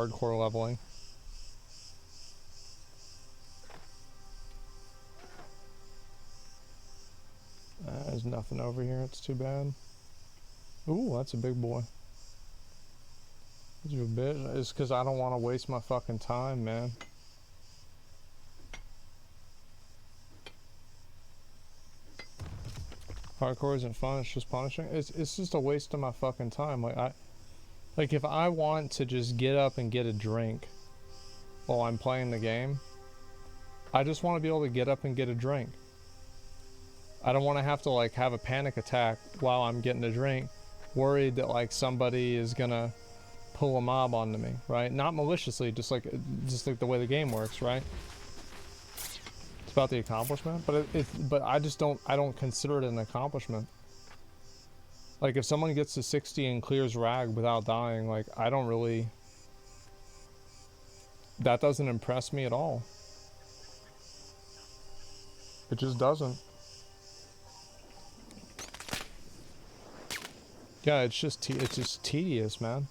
hardcore leveling. There's nothing over here. It's too bad. Ooh, that's a big boy. You a bit. It's because I don't want to waste my fucking time, man. Hardcore isn't fun. It's just punishing. It's just a waste of my fucking time. Like if I want to just get up and get a drink while I'm playing the game, I just want to be able to get up and get a drink. I don't want to have to like have a panic attack while I'm getting a drink, worried that like somebody is gonna pull a mob onto me, right? Not maliciously, just like the way the game works, right? It's about the accomplishment, but but I don't consider it an accomplishment. Like if someone gets to 60 and clears rag without dying, like I don't really, that doesn't impress me at all. It just doesn't. Yeah, it's just tedious, man.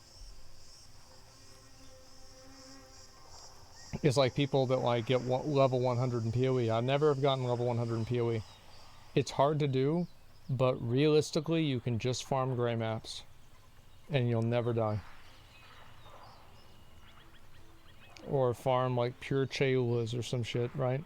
It's like people that like get level 100 in PoE. I never have gotten level 100 in PoE. It's hard to do, but realistically, you can just farm gray maps, and you'll never die. Or farm like pure Chayulas or some shit, right?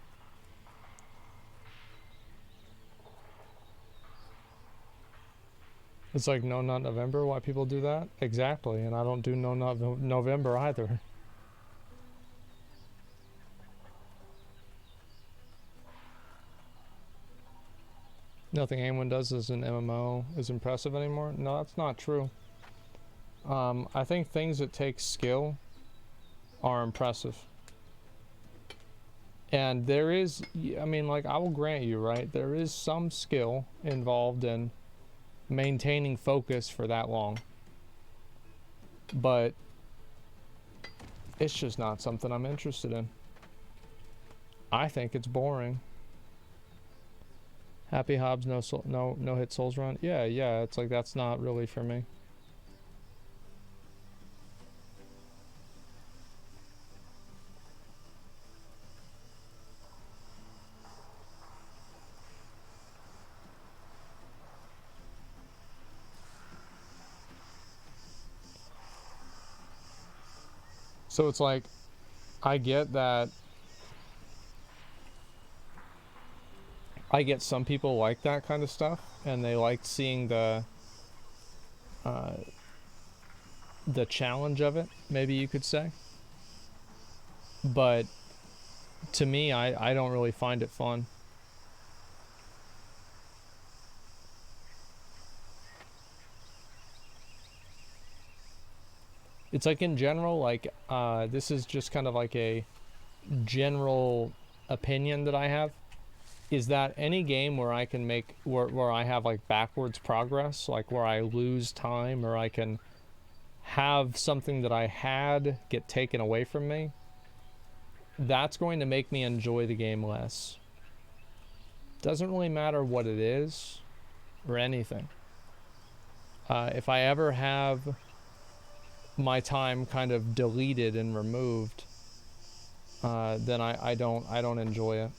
It's like No Nut November, why people do that? Exactly, and I don't do No Nut November either. Nothing anyone does as an MMO is impressive anymore. No, that's not true. I think things that take skill are impressive. And there is, I mean, like, I will grant you, right? There is some skill involved in maintaining focus for that long. But it's just not something I'm interested in. I think it's boring. Happy Hobbs, no hit souls run. Yeah, it's like that's not really for me. So it's like, I get that. I get some people like that kind of stuff, and they like seeing the challenge of it, maybe you could say. But to me, I don't really find it fun. It's like in general, like this is just kind of like a general opinion that I have, is that any game where I can make where I have like backwards progress, like where I lose time or I can have something that I had get taken away from me, that's going to make me enjoy the game less. Doesn't really matter what it is or anything. If I ever have my time kind of deleted and removed, then I don't enjoy it.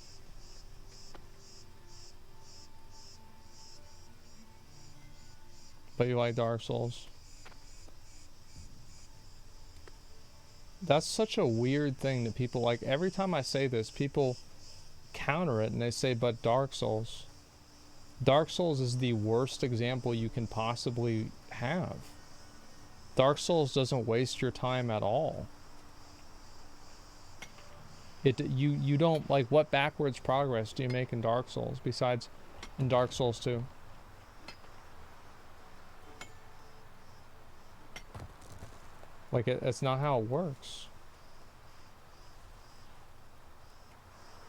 But you like Dark Souls. That's such a weird thing that people like. Every time I say this, people counter it and they say, but Dark Souls. Dark Souls is the worst example you can possibly have. Dark Souls doesn't waste your time at all. You don't, like, what backwards progress do you make in Dark Souls besides in Dark Souls 2? Like, it's not how it works.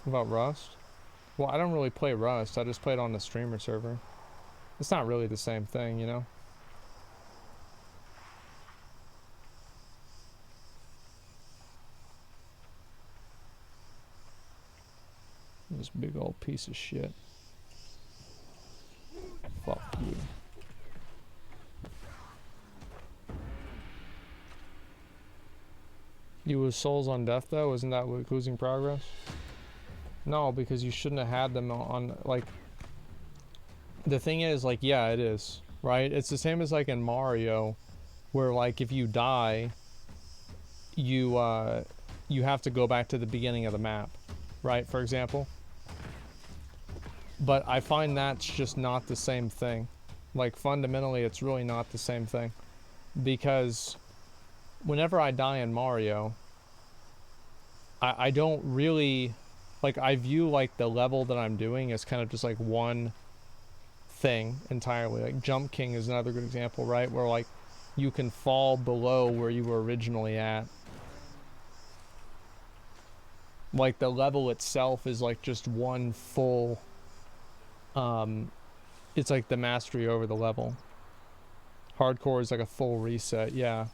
What about Rust? Well, I don't really play Rust. I just play it on the streamer server. It's not really the same thing, you know? This big old piece of shit. Fuck you. You lose souls on death though? Isn't that like losing progress? No, because you shouldn't have had them on, like, the thing is, like, yeah, it is, right? It's the same as like in Mario, where like if you die, you have to go back to the beginning of the map, right? For example. But I find that's just not the same thing. Like, fundamentally, it's really not the same thing. Because whenever I die in Mario, I don't really, like, I view, like, the level that I'm doing as kind of just, like, one thing entirely. Like, Jump King is another good example, right? Where, like, you can fall below where you were originally at. Like, the level itself is, like, just one full, it's like the mastery over the level. Hardcore is like a full reset, yeah.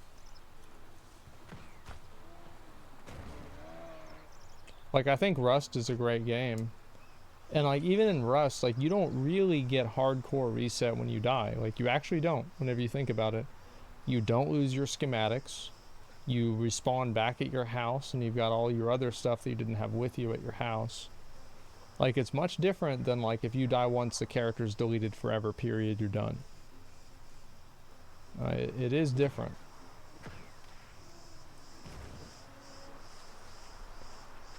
Like, I think Rust is a great game. And, like, even in Rust, like, you don't really get hardcore reset when you die. Like, you actually don't, whenever you think about it. You don't lose your schematics. You respawn back at your house, and you've got all your other stuff that you didn't have with you at your house. Like, it's much different than, like, if you die once, the character's deleted forever, period, you're done. It is different.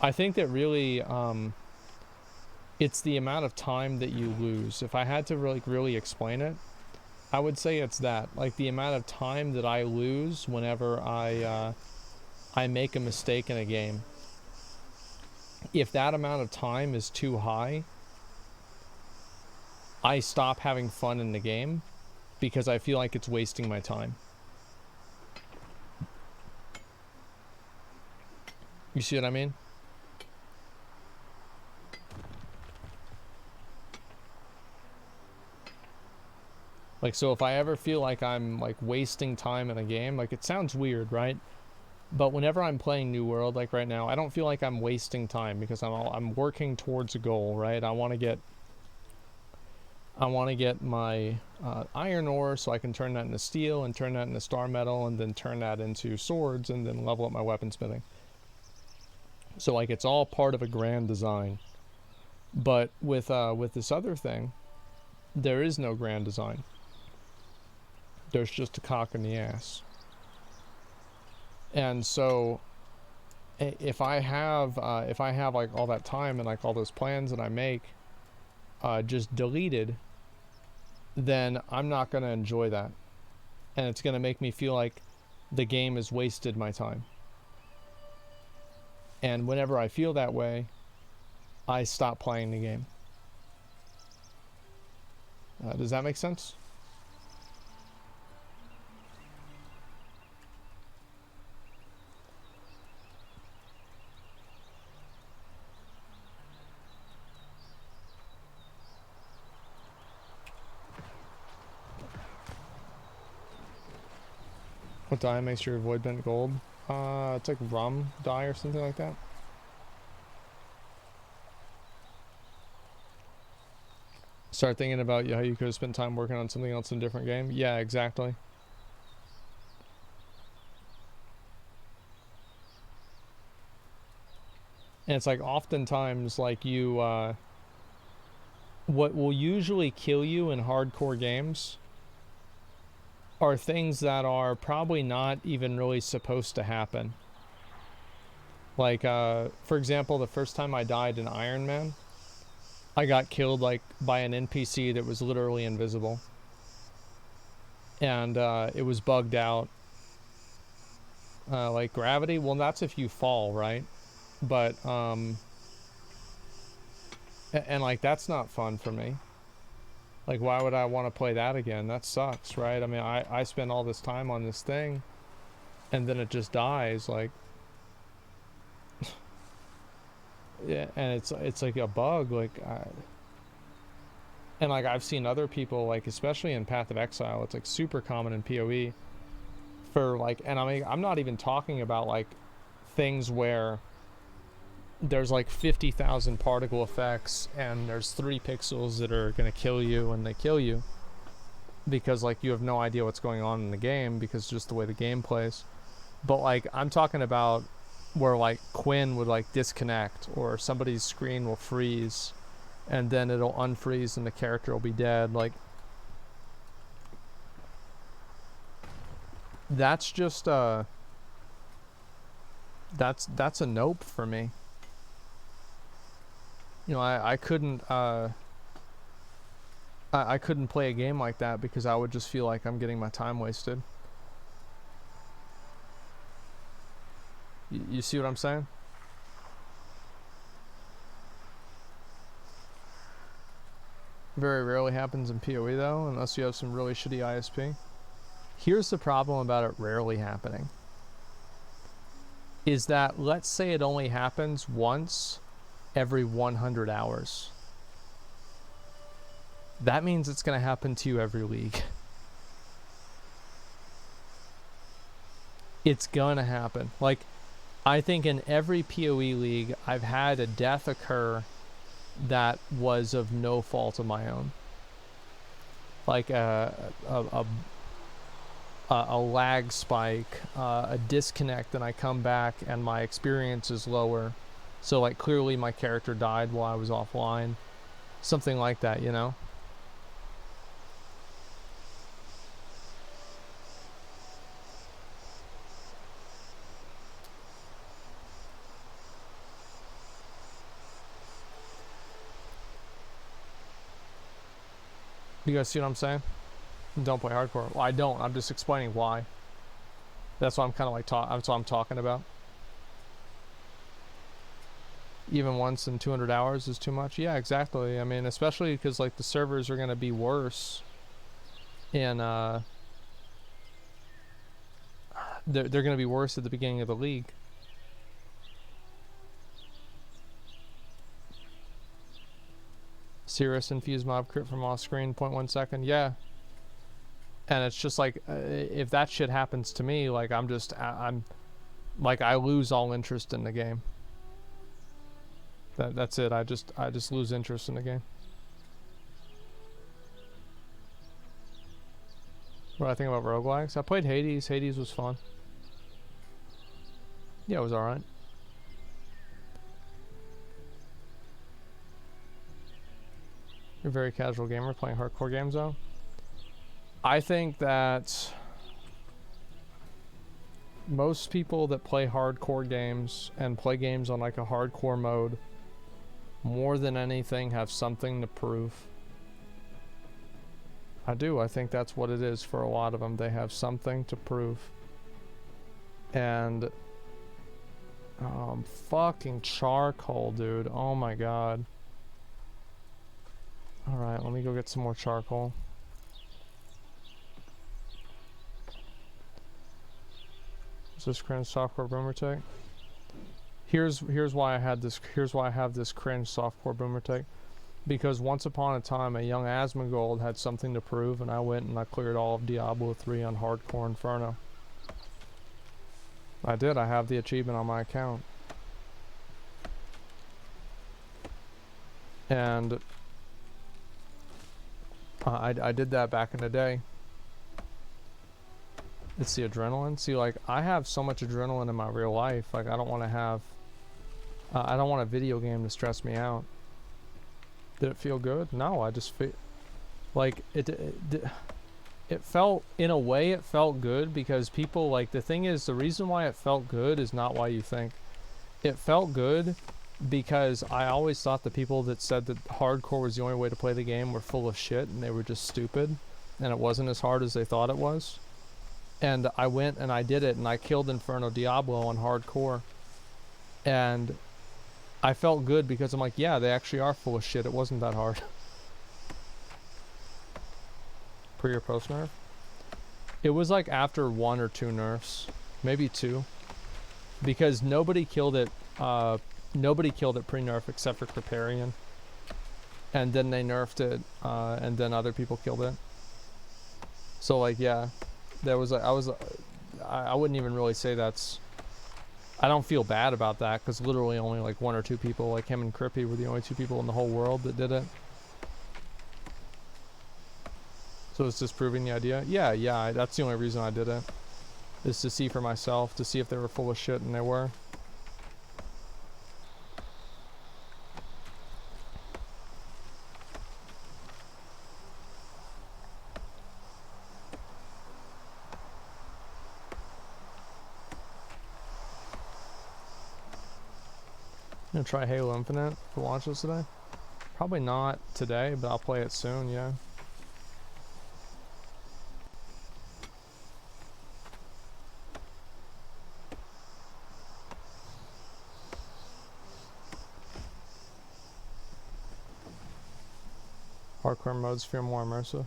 I think that really, it's the amount of time that you lose. If I had to really explain it, I would say it's that. Like, the amount of time that I lose whenever I make a mistake in a game. If that amount of time is too high, I stop having fun in the game because I feel like it's wasting my time. You see what I mean? Like, so if I ever feel like I'm, like, wasting time in a game, like, it sounds weird, right? But whenever I'm playing New World, like right now, I don't feel like I'm wasting time because I'm working towards a goal, right? I want to get my iron ore so I can turn that into steel and turn that into star metal and then turn that into swords and then level up my weaponsmithing. So, like, it's all part of a grand design. But with this other thing, there is no grand design. There's just a cock in the ass. And so, if I have like all that time and like all those plans that I make just deleted, then I'm not gonna enjoy that, and it's gonna make me feel like the game has wasted my time. And whenever I feel that way, I stop playing the game. Does that make sense? What dye makes your void bent gold? It's like rum dye or something like that. Start thinking about how you could have spent time working on something else in a different game. Yeah, exactly. And it's like oftentimes like you, what will usually kill you in hardcore games are things that are probably not even really supposed to happen. Like, for example, the first time I died in Iron Man, I got killed, like, by an NPC that was literally invisible. And, it was bugged out. Like, gravity, well, that's if you fall, right? But, and, like, that's not fun for me. Like, why would I want to play that again? That sucks, right? I mean, I spend all this time on this thing, and then it just dies, like... yeah, and it's like a bug, like... and, like, I've seen other people, like, especially in Path of Exile, it's, like, super common in PoE, for, like... and, I mean, I'm not even talking about, like, things where... there's like 50,000 particle effects and there's 3 pixels that are gonna kill you and they kill you because like you have no idea what's going on in the game because just the way the game plays. But like I'm talking about where like Quinn would like disconnect or somebody's screen will freeze and then it'll unfreeze and the character will be dead. Like, that's just that's a nope for me. You know, I couldn't I couldn't play a game like that because I would just feel like I'm getting my time wasted. You see what I'm saying? Very rarely happens in PoE though, unless you have some really shitty ISP. Here's the problem about it rarely happening. Is that, let's say it only happens once every 100 hours. That means it's going to happen to you every league. It's going to happen. Like, I think in every PoE league, I've had a death occur that was of no fault of my own. Like a lag spike, a disconnect, and I come back and my experience is lower. So like clearly my character died while I was offline. Something like that, you know? You guys see what I'm saying? Don't play hardcore. Well, I don't. I'm just explaining why. That's what I'm kind of like that's what I'm talking about. Even once in 200 hours is too much. Yeah, exactly. I mean, especially because like the servers are going to be worse in they're going to be worse at the beginning of the league. Cirrus infused mob crit from off screen, 0.1 second. Yeah. And it's just like, if that shit happens to me, like I'm like, I lose all interest in the game. That's it. I just lose interest in the game. What do I think about roguelikes? I played Hades. Hades was fun. Yeah, it was alright. You're a very casual gamer playing hardcore games though. I think that most people that play hardcore games and play games on like a hardcore mode, more than anything, have something to prove. I do. I think that's what it is for a lot of them. They have something to prove. And fucking charcoal, dude. Oh my god. Alright, let me go get some more charcoal. Is this cringe softcore boomer take? Here's why I have this cringe softcore boomer take. Because once upon a time, a young Asmongold had something to prove, and I went and I cleared all of Diablo 3 on Hardcore Inferno. I did. I have the achievement on my account. And I did that back in the day. It's the adrenaline. See, like, I have so much adrenaline in my real life. Like, I don't want to have... I don't want a video game to stress me out. Did it feel good? No, I just feel... Like, it felt... In a way, it felt good because people... Like, the thing is, the reason why it felt good is not why you think. It felt good because I always thought the people that said that hardcore was the only way to play the game were full of shit and they were just stupid. And it wasn't as hard as they thought it was. And I went and I did it and I killed Inferno Diablo on hardcore. And I felt good because I'm like, yeah, they actually are full of shit. It wasn't that hard. Pre or post nerf? It was like after 1 or 2 nerfs. Maybe 2. Because nobody killed it pre-nerf except for Kripparrian. And then they nerfed it, and then other people killed it. So like, yeah. There was like, I wouldn't even really say that's... I don't feel bad about that, because literally only like 1 or 2 people, like him and Crippy, were the only 2 people in the whole world that did it. So it's just proving the idea? Yeah, that's the only reason I did it. Is to see for myself, to see if they were full of shit, and they were. Gonna try Halo Infinite for launch this today. Probably not today, but I'll play it soon, yeah. Hardcore modes feel more immersive.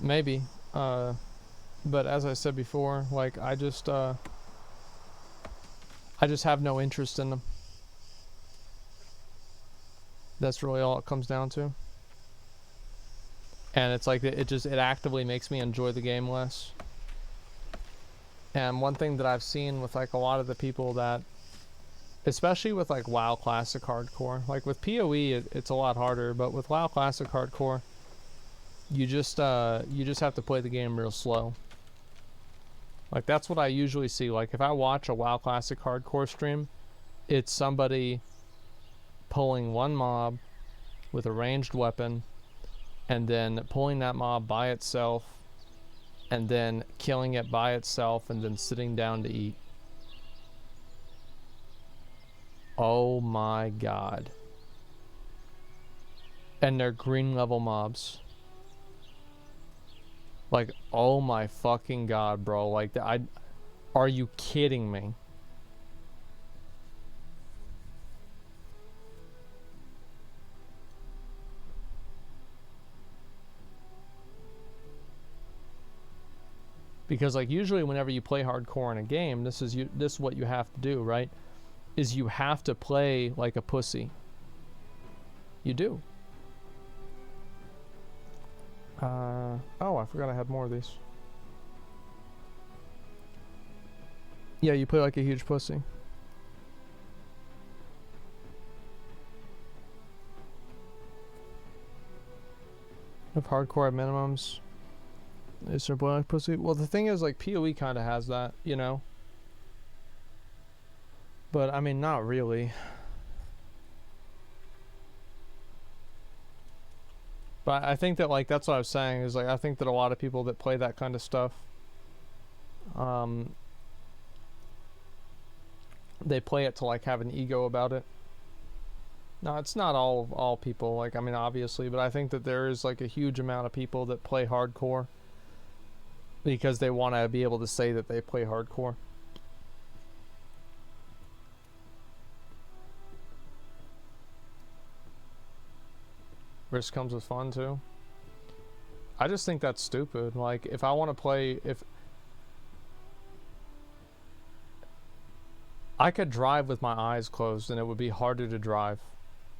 Maybe. But as I said before, like I just have no interest in them. That's really all it comes down to. And it's like it actively makes me enjoy the game less. And one thing that I've seen with like a lot of the people that, especially with like WoW Classic Hardcore, like with PoE it's a lot harder, but with WoW Classic Hardcore, you just have to play the game real slow. Like that's what I usually see. Like if I watch a WoW Classic Hardcore stream, it's somebody pulling one mob with a ranged weapon and then pulling that mob by itself and then killing it by itself and then sitting down to eat. Oh my god. And they're green level mobs. Like, oh my fucking god, bro. Like, are you kidding me? Because like usually whenever you play hardcore in a game, this is what you have to do, right? Is you have to play like a pussy. You do. Oh, I forgot I had more of these. Yeah, you play like a huge pussy. If hardcore have minimums, is there play like pussy? Well, the thing is, like PoE kind of has that, you know. But I mean, not really. But I think that like that's what I was saying is like I think that a lot of people that play that kind of stuff, they play it to like have an ego about it. No, it's not all people. Like I mean, obviously, but I think that there is like a huge amount of people that play hardcore because they want to be able to say that they play hardcore. Risk comes with fun too. I just think that's stupid. Like if I want to play, if I could drive with my eyes closed and it would be harder to drive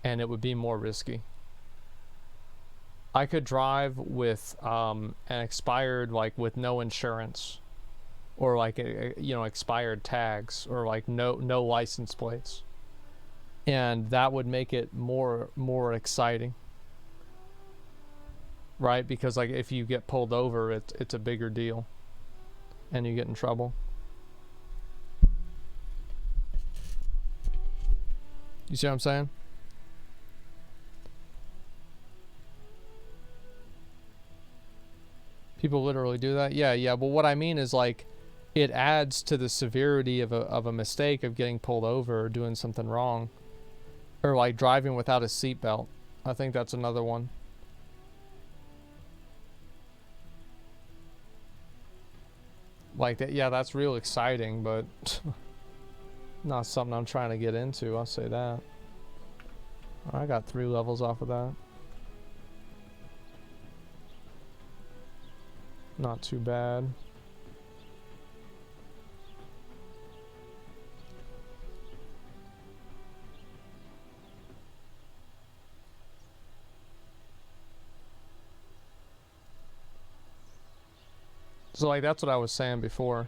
and it would be more risky. I could drive with an expired, like with no insurance or like you know, expired tags or like no license plates, and that would make it more exciting. Right, because like if you get pulled over, it's a bigger deal, and you get in trouble. You see what I'm saying? People literally do that. Yeah. But what I mean is like, it adds to the severity of a mistake of getting pulled over or doing something wrong, or like driving without a seatbelt. I think that's another one. Like that, yeah, that's real exciting, but not something I'm trying to get into, I'll say that. I got 3 levels off of that. Not too bad. So like that's what I was saying before.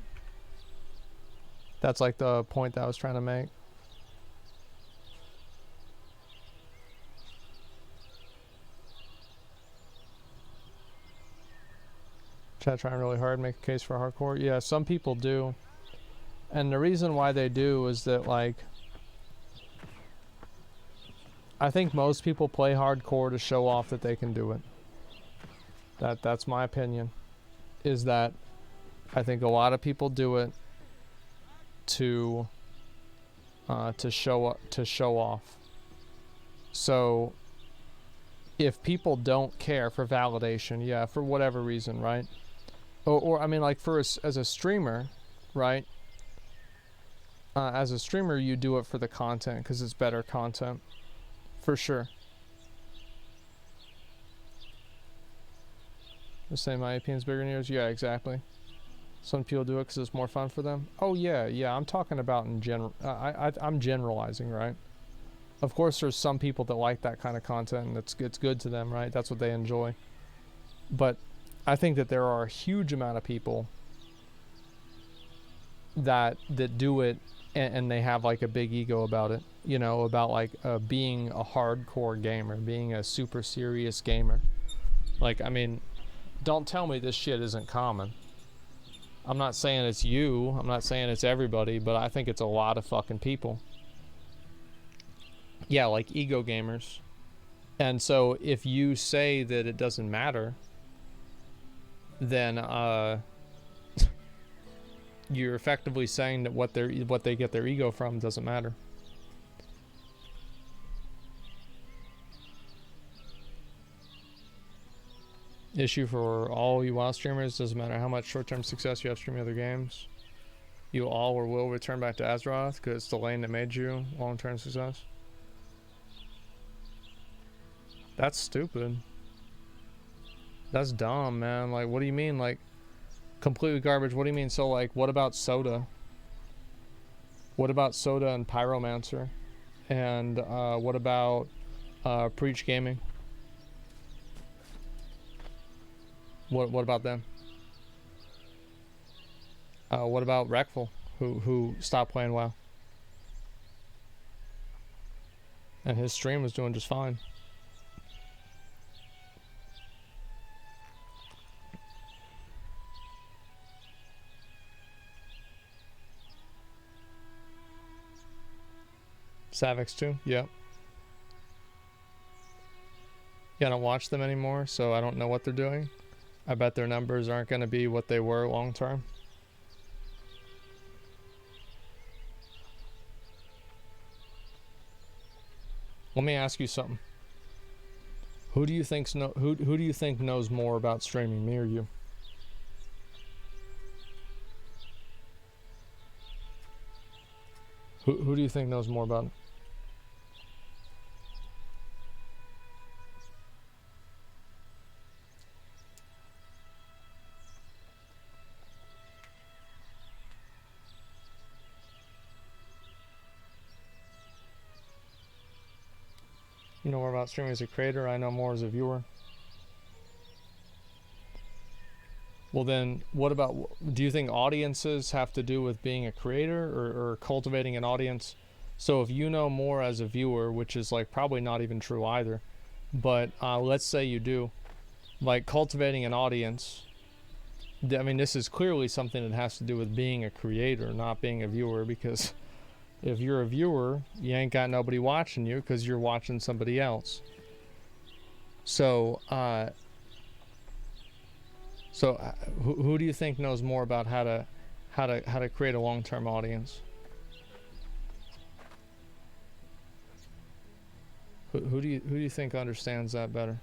That's like the point that I was trying to make. Chat trying really hard to make a case for hardcore. Yeah, some people do. And the reason why they do is that like I think most people play hardcore to show off that they can do it. That's my opinion. Is that I think a lot of people do it to to show off. So if people don't care for validation, yeah, for whatever reason, right? Or I mean, like as a streamer, right? As a streamer, you do it for the content because it's better content, for sure. The same my opinion's bigger than yours. Yeah, exactly. Some people do it because it's more fun for them. Oh yeah, yeah. I'm talking about in general. I'm generalizing, right? Of course, there's some people that like that kind of content, and it's good to them, right? That's what they enjoy. But I think that there are a huge amount of people that do it, and they have like a big ego about it. You know, about like being a hardcore gamer, being a super serious gamer. Like, I mean, don't tell me this shit isn't common. I'm not saying it's you. I'm not saying it's everybody, but I think it's a lot of fucking people. Yeah, like ego gamers. And so if you say that it doesn't matter, then you're effectively saying that what they get their ego from doesn't matter. Issue for all you WoW streamers, doesn't matter how much short-term success you have streaming other games, you all or will return back to Zackrawrr because it's the lane that made you long-term success. That's stupid. That's dumb, man. Like, what do you mean, like, completely garbage? What do you mean? So, like, what about Soda? What about Soda and Pyromancer? And what about Preach Gaming? What about them? What about Wreckful, who stopped playing WoW? And his stream was doing just fine. Savix too, yep. Yeah, I don't watch them anymore, so I don't know what they're doing. I bet their numbers aren't going to be what they were long term. Let me ask you something. Who do you think knows more about streaming, me or you? Who do you think knows more about it? You know more about streaming as a creator, I know more as a viewer. Well then, what about, do you think audiences have to do with being a creator or cultivating an audience? So if you know more as a viewer, which is like probably not even true either, but let's say you do, like cultivating an audience, I mean, this is clearly something that has to do with being a creator, not being a viewer, because if you're a viewer, you ain't got nobody watching you because you're watching somebody else. So, who do you think knows more about how to create a long-term audience? Who do you think understands that better?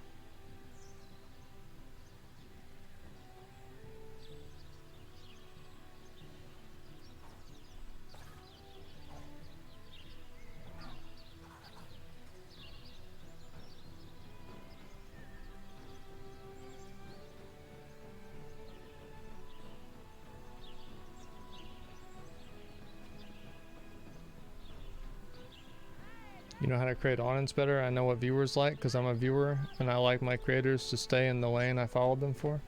You know how to create audience better? I know what viewers like because I'm a viewer and I like my creators to stay in the lane I followed them for.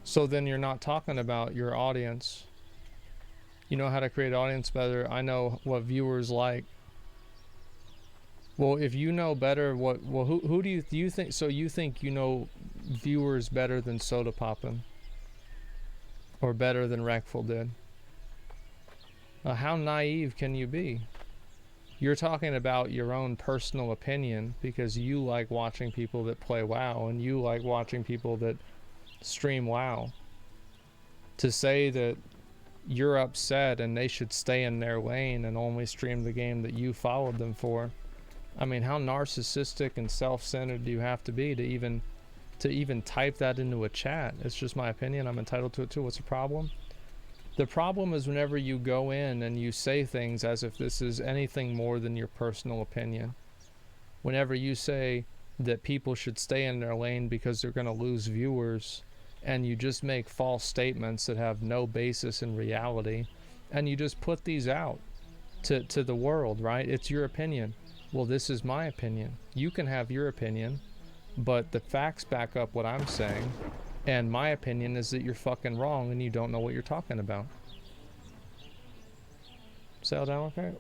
So then you're not talking about your audience. You know how to create audience better. I know what viewers like. Well, if you know better who do you think, so you think you know viewers better than Soda Poppin'? Or better than Wreckful did? How naive can you be? You're talking about your own personal opinion because you like watching people that play WoW and you like watching people that stream WoW. To say that you're upset and they should stay in their lane and only stream the game that you followed them for. I mean, how narcissistic and self-centered do you have to be to even type that into a chat? It's just my opinion. I'm entitled to it too. What's the problem? The problem is whenever you go in and you say things as if this is anything more than your personal opinion. Whenever you say that people should stay in their lane because they're going to lose viewers, and you just make false statements that have no basis in reality, and you just put these out to the world, right? It's your opinion. Well, this is my opinion. You can have your opinion, but the facts back up what I'm saying, and my opinion is that you're fucking wrong and you don't know what you're talking about. Settle down, okay?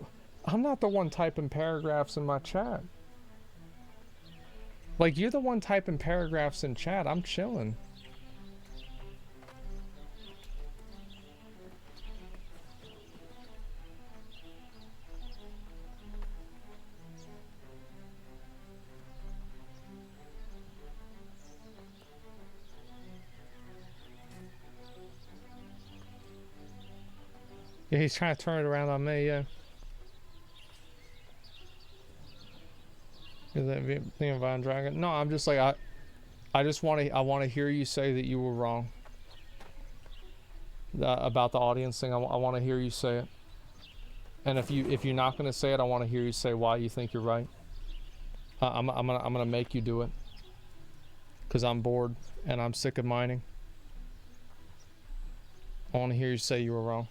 I'm not the one typing paragraphs in my chat. Like, you're the one typing paragraphs in chat. I'm chilling. Yeah, he's trying to turn it around on me, yeah. Is that thing of Vine Dragon? No, I'm just like, I want to hear you say that you were wrong. About the audience thing, I want to hear you say it. And if you're not going to say it, I want to hear you say why you think you're right. I'm gonna make you do it. Cause I'm bored and I'm sick of mining. I want to hear you say you were wrong.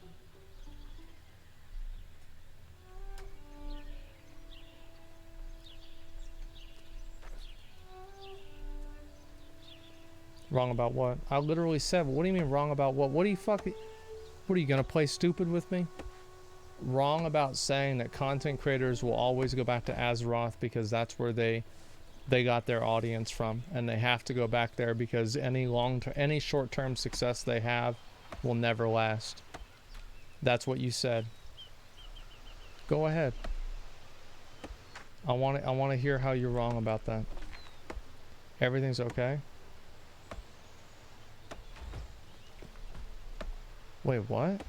Wrong about what? I literally said, what do you mean wrong about what? What are you gonna play stupid with me? Wrong about saying that content creators will always go back to Zackrawrr because that's where they got their audience from, and they have to go back there because any short-term success they have will never last. That's what you said. Go ahead. I want to hear how you're wrong about that. Everything's okay? Wait, what?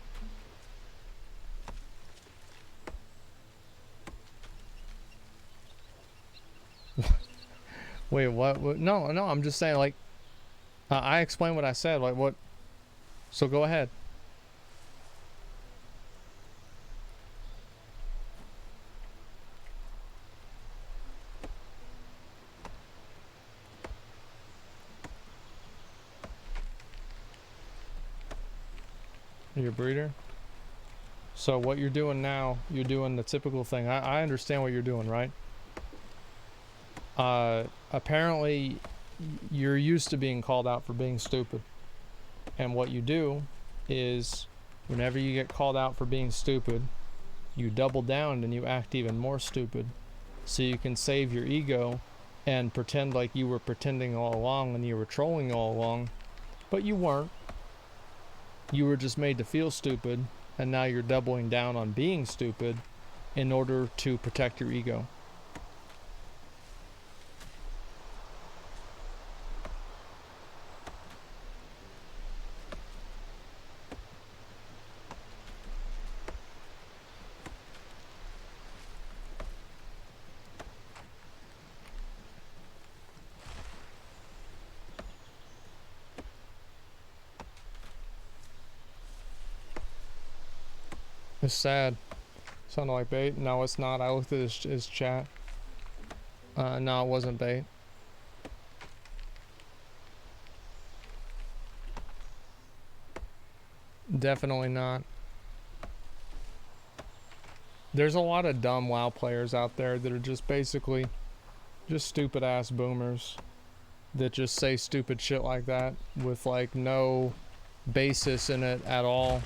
Wait, what? No, I'm just saying, like, I explained what I said, like, what? So go ahead. You're a breeder? So what you're doing now, you're doing the typical thing. I understand what you're doing, right? Apparently you're used to being called out for being stupid. And what you do is whenever you get called out for being stupid, you double down and you act even more stupid. So you can save your ego and pretend like you were pretending all along and you were trolling all along. But you weren't. You were just made to feel stupid, and now you're doubling down on being stupid in order to protect your ego. It's sad. Sounded like bait. No, it's not. I looked at his chat. No, it wasn't bait. Definitely not. There's a lot of dumb WoW players out there that are just basically just stupid ass boomers that just say stupid shit like that with like no basis in it at all.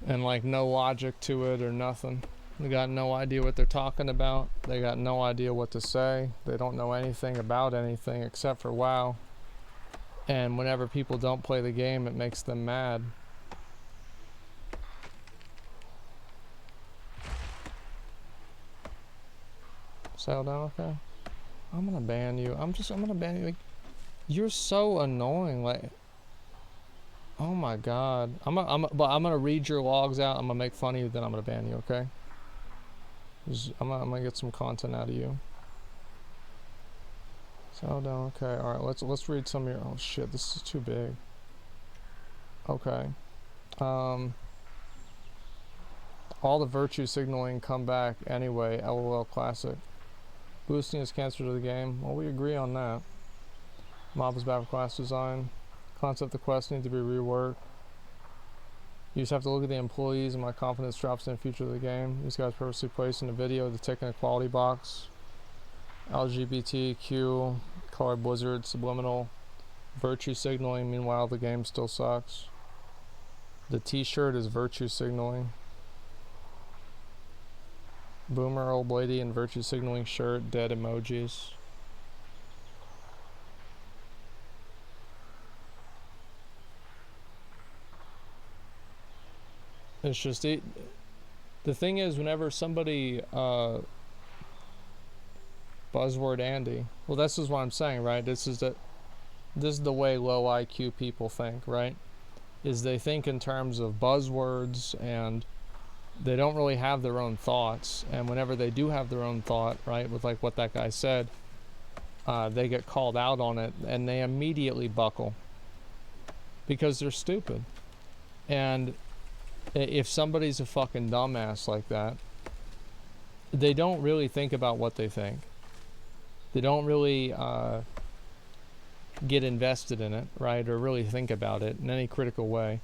And like no logic to it or nothing. They got no idea what they're talking about. They got no idea what to say. They don't know anything about anything except for WoW. And whenever people don't play the game, it makes them mad. Settle down, okay? I'm gonna ban you. I'm gonna ban you. Like, you're so annoying. Like, Oh my god. But I'm gonna read your logs out. I'm gonna make fun of you, then I'm gonna ban you, okay? I'm gonna get some content out of you. So down, okay. Alright, let's read some of your, oh shit, this is too big. Okay. All the virtue signaling come back anyway, LOL classic. Boosting is cancer to the game. Well, we agree on that. Mob is bad for class design. Concept of the quest need to be reworked. You just have to look at the employees and my confidence drops in the future of the game. These guys purposely placed in the video to take an equality box. LGBTQ, color blizzard, subliminal, virtue signaling, meanwhile the game still sucks. The t-shirt is virtue signaling. Boomer old lady and virtue signaling shirt, dead emojis. It's just the thing is, whenever somebody buzzword Andy, well, this is what I'm saying, right? This is the way low IQ people think, right? Is they think in terms of buzzwords, and they don't really have their own thoughts. And whenever they do have their own thought, right, with like what that guy said, they get called out on it and they immediately buckle because they're stupid. And if somebody's a fucking dumbass like that, they don't really think about what they think. They don't really get invested in it, right, or really think about it in any critical way.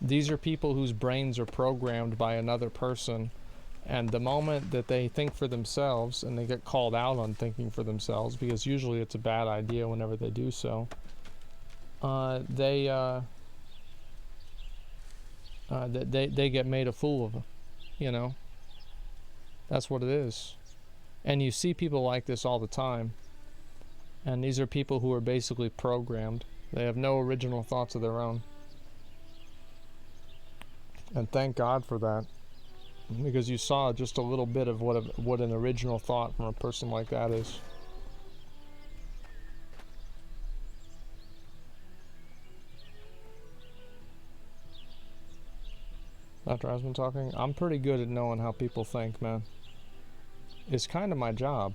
These are people whose brains are programmed by another person, and the moment that they think for themselves and they get called out on thinking for themselves, because usually it's a bad idea whenever they do so, they get made a fool of, you know. That's what it is. And you see people like this all the time. And these are people who are basically programmed. They have no original thoughts of their own. And thank God for that. Because you saw just a little bit of what an original thought from a person like that is. After I've been talking, I'm pretty good at knowing how people think, man. It's kind of my job.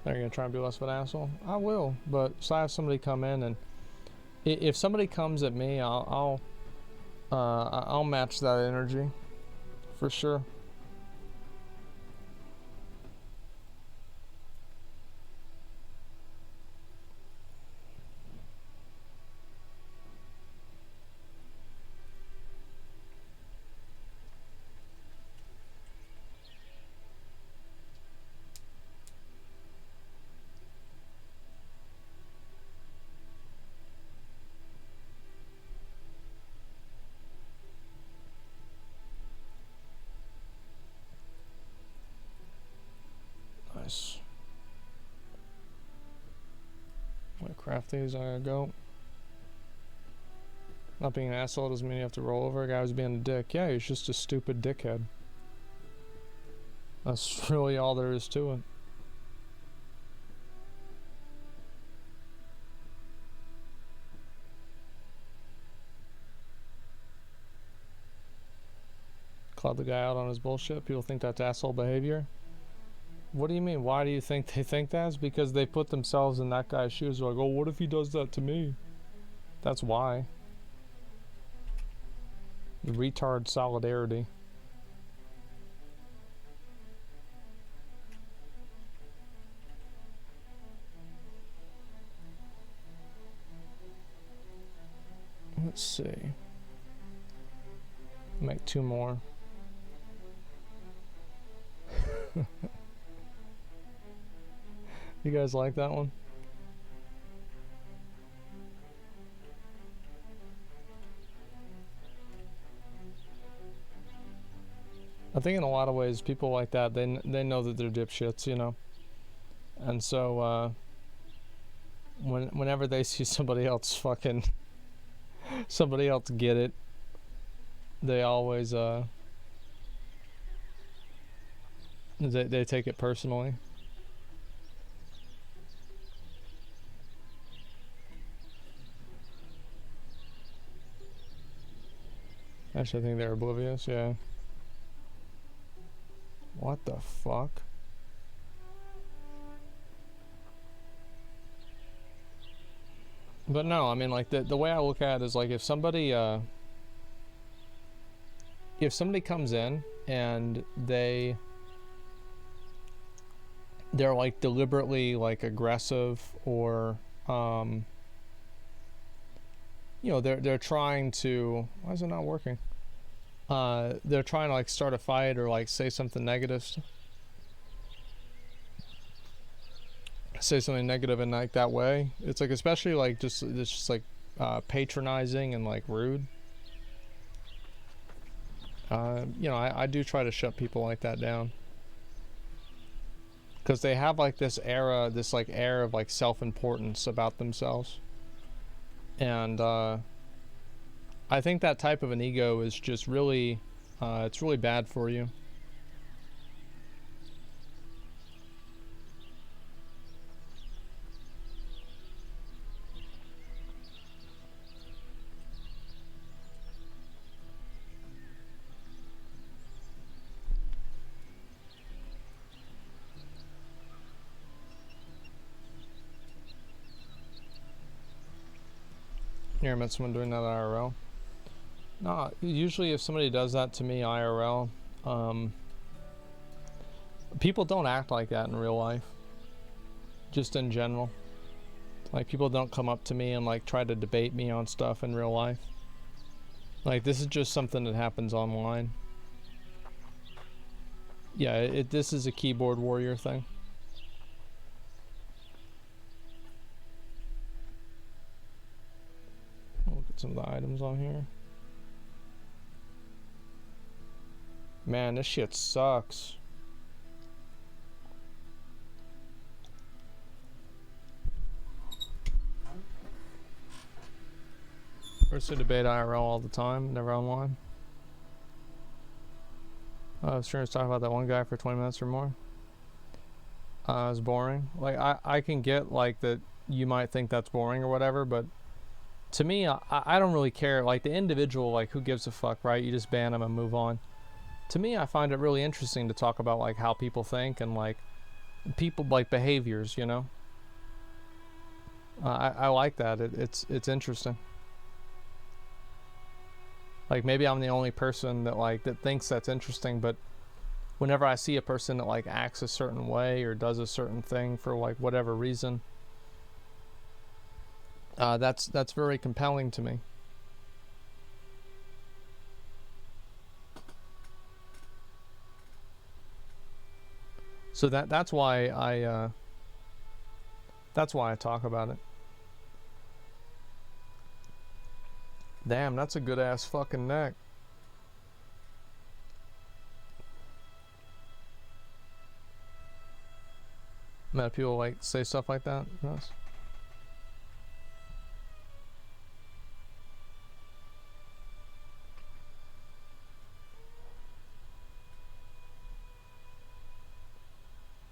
Are you gonna try and be less of an asshole? I will, but so I have somebody come in, and if somebody comes at me, I'll match that energy, for sure. Nice. I'm gonna craft these, I gotta go. Not being an asshole doesn't mean you have to roll over a guy who's being a dick. Yeah, he's just a stupid dickhead. That's really all there is to it. Called the guy out on his bullshit. People think that's asshole behavior. What do you mean? Why do you think they think that? It's because they put themselves in that guy's shoes. They're like, oh, what if he does that to me? That's why. The retard solidarity. Let's see. Make 2 more. You guys like that one? I think in a lot of ways, people like that, they know that they're dipshits, you know? And so, whenever they see somebody else somebody else get it, they always they take it personally. Actually, I think they're oblivious, yeah. What the fuck? But no, I mean, like, the way I look at it is, like, if somebody comes in and they're like deliberately like aggressive, or you know, they're trying to, why is it not working? They're trying to like start a fight or like say something negative, in like that way. It's like, especially like it's just like patronizing and like rude. You know, I do try to shut people like that down, because they have like this air of like self-importance about themselves, and I think that type of an ego is just really, it's really bad for you. Here, I met someone doing that IRL. No, usually if somebody does that to me IRL, people don't act like that in real life. Just in general. Like, people don't come up to me and like try to debate me on stuff in real life. Like, this is just something that happens online. Yeah, this is a keyboard warrior thing. Look at some of the items on here. Man, this shit sucks. First to debate IRL all the time, never online. I was trying to talk about that one guy for 20 minutes or more. It was boring. Like, I can get like that you might think that's boring or whatever, but to me, I don't really care. Like, the individual, like, who gives a fuck, right? You just ban them and move on. To me, I find it really interesting to talk about like how people think and like people like behaviors, you know. I like that. It's interesting. Like, maybe I'm the only person that thinks that's interesting, but whenever I see a person that like acts a certain way or does a certain thing for like whatever reason, that's very compelling to me. So that's why I talk about it. Damn, that's a good ass fucking neck. Mad people like say stuff like that. Yes.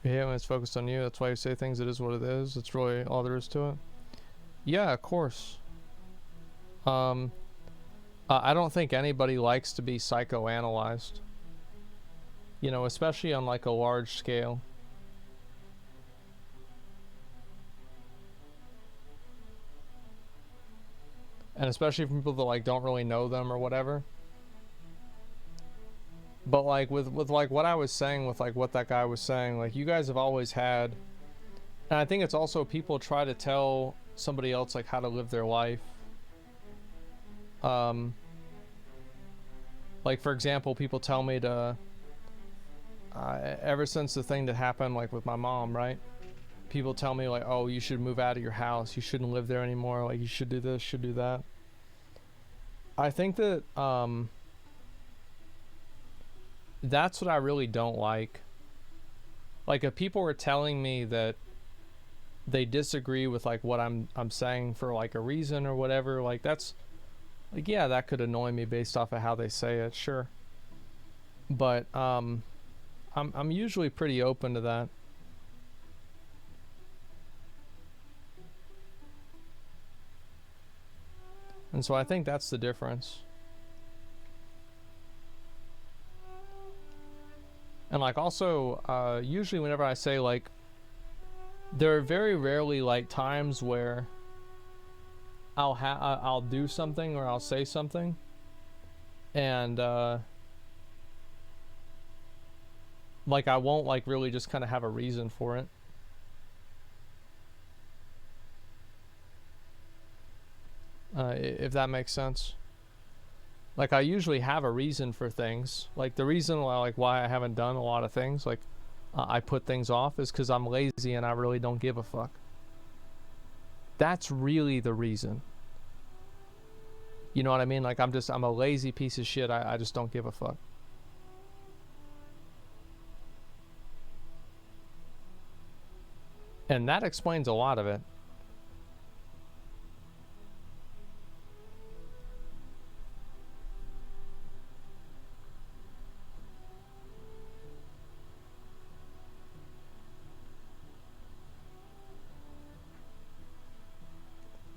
Yeah, when it's focused on you, that's why you say things. It is what it is. It's really all there is to it. Yeah, of course. I don't think anybody likes to be psychoanalyzed. You know, especially on like a large scale. And especially from people that like don't really know them or whatever. But like with like what I was saying, with like what that guy was saying, like, you guys have always had, and I think it's also people try to tell somebody else like how to live their life. Like, for example, people tell me to ever since the thing that happened like with my mom, right? People tell me like, oh, you should move out of your house, you shouldn't live there anymore, like you should do this, should do that. I think that that's what I really don't like. Like, if people were telling me that they disagree with like what I'm saying for like a reason or whatever, like that's like, yeah, that could annoy me based off of how they say it, sure. But I'm usually pretty open to that. And so I think that's the difference. And like also, usually whenever I say like, there are very rarely like times where I'll do something or I'll say something, and like I won't like really just kind of have a reason for it. If that makes sense. Like I usually have a reason for things. Like the reason why I haven't done a lot of things, like I put things off, is because I'm lazy and I really don't give a fuck. That's really the reason. You know what I mean? Like I'm a lazy piece of shit. I just don't give a fuck. And that explains a lot of it.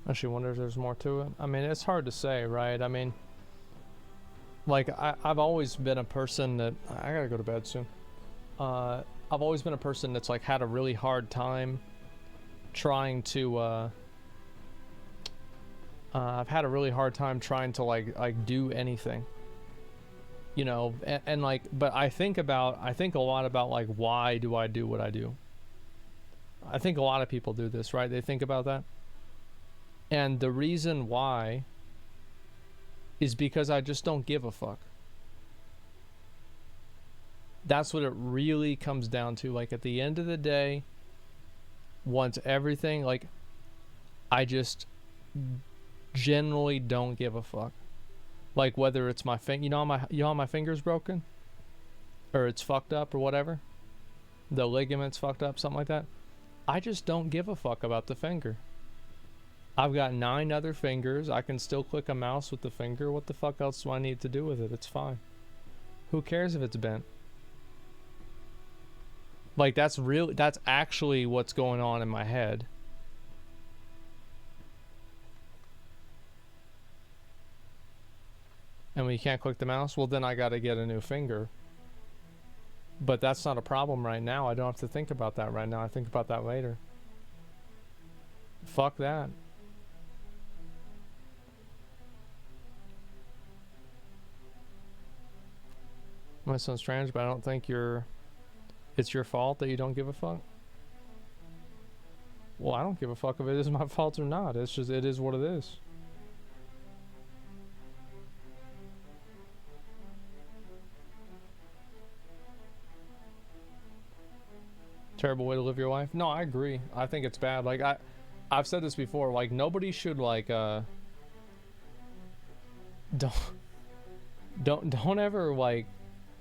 Actually wonder if there's more to it. I mean, it's hard to say, right? I mean, like I've always been a person that I gotta go to bed soon. I've always been a person that's like had a really hard time trying to I've had a really hard time trying to like do anything, you know, and like, but I think a lot about like, why do I do what I do? I think a lot of people do this, right? They think about that. And the reason why is because I just don't give a fuck. That's what it really comes down to. Like at the end of the day, once everything, like I just generally don't give a fuck. Like whether it's my you know how my finger's broken, or it's fucked up or whatever, the ligament's fucked up, something like that. I just don't give a fuck about the finger. I've got 9 other fingers. I can still click a mouse with the finger. What the fuck else do I need to do with it? It's fine. Who cares if it's bent? Like that's actually what's going on in my head. And when you can't click the mouse, well then I gotta get a new finger. But that's not a problem right now. I don't have to think about that right now. I think about that later. Fuck that. Might sound strange, but I don't think it's your fault that you don't give a fuck. Well, I don't give a fuck if it is my fault or not. It's just, it is what it is. Terrible way to live your life. No, I agree. I think it's bad. Like I've said this before. Like nobody should like don't ever like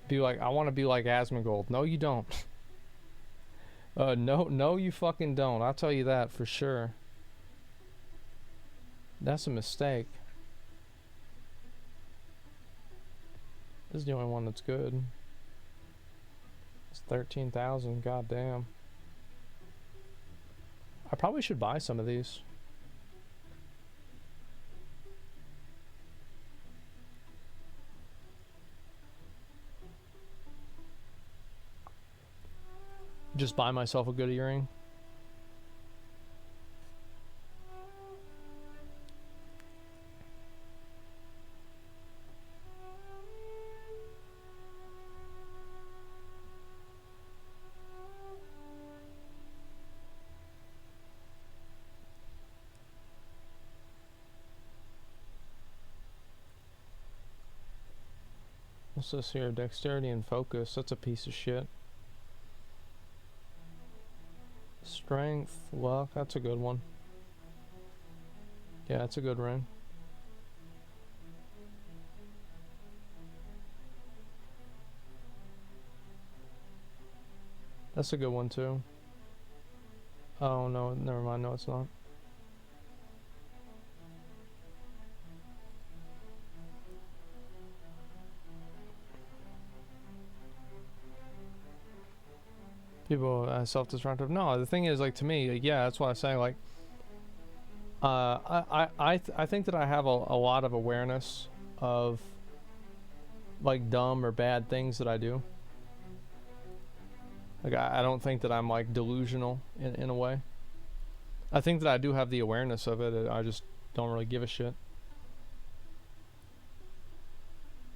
be like, I want to be like Asmongold. No, you don't. No, you fucking don't. I'll tell you that for sure. That's a mistake. This is the only one that's good. It's 13,000. God damn. I probably should buy some of these. Just buy myself a good earring. What's this here? Dexterity and focus. That's a piece of shit. Strength, luck. That's a good one. Yeah, that's a good ring. That's a good one too. Oh no, never mind. No, it's not. People self-destructive. No, the thing is, like, to me, like, yeah, that's why I say, like, I think that I have a lot of awareness of like dumb or bad things that I do. Like, I don't think that I'm like delusional in a way. I think that I do have the awareness of it. I just don't really give a shit.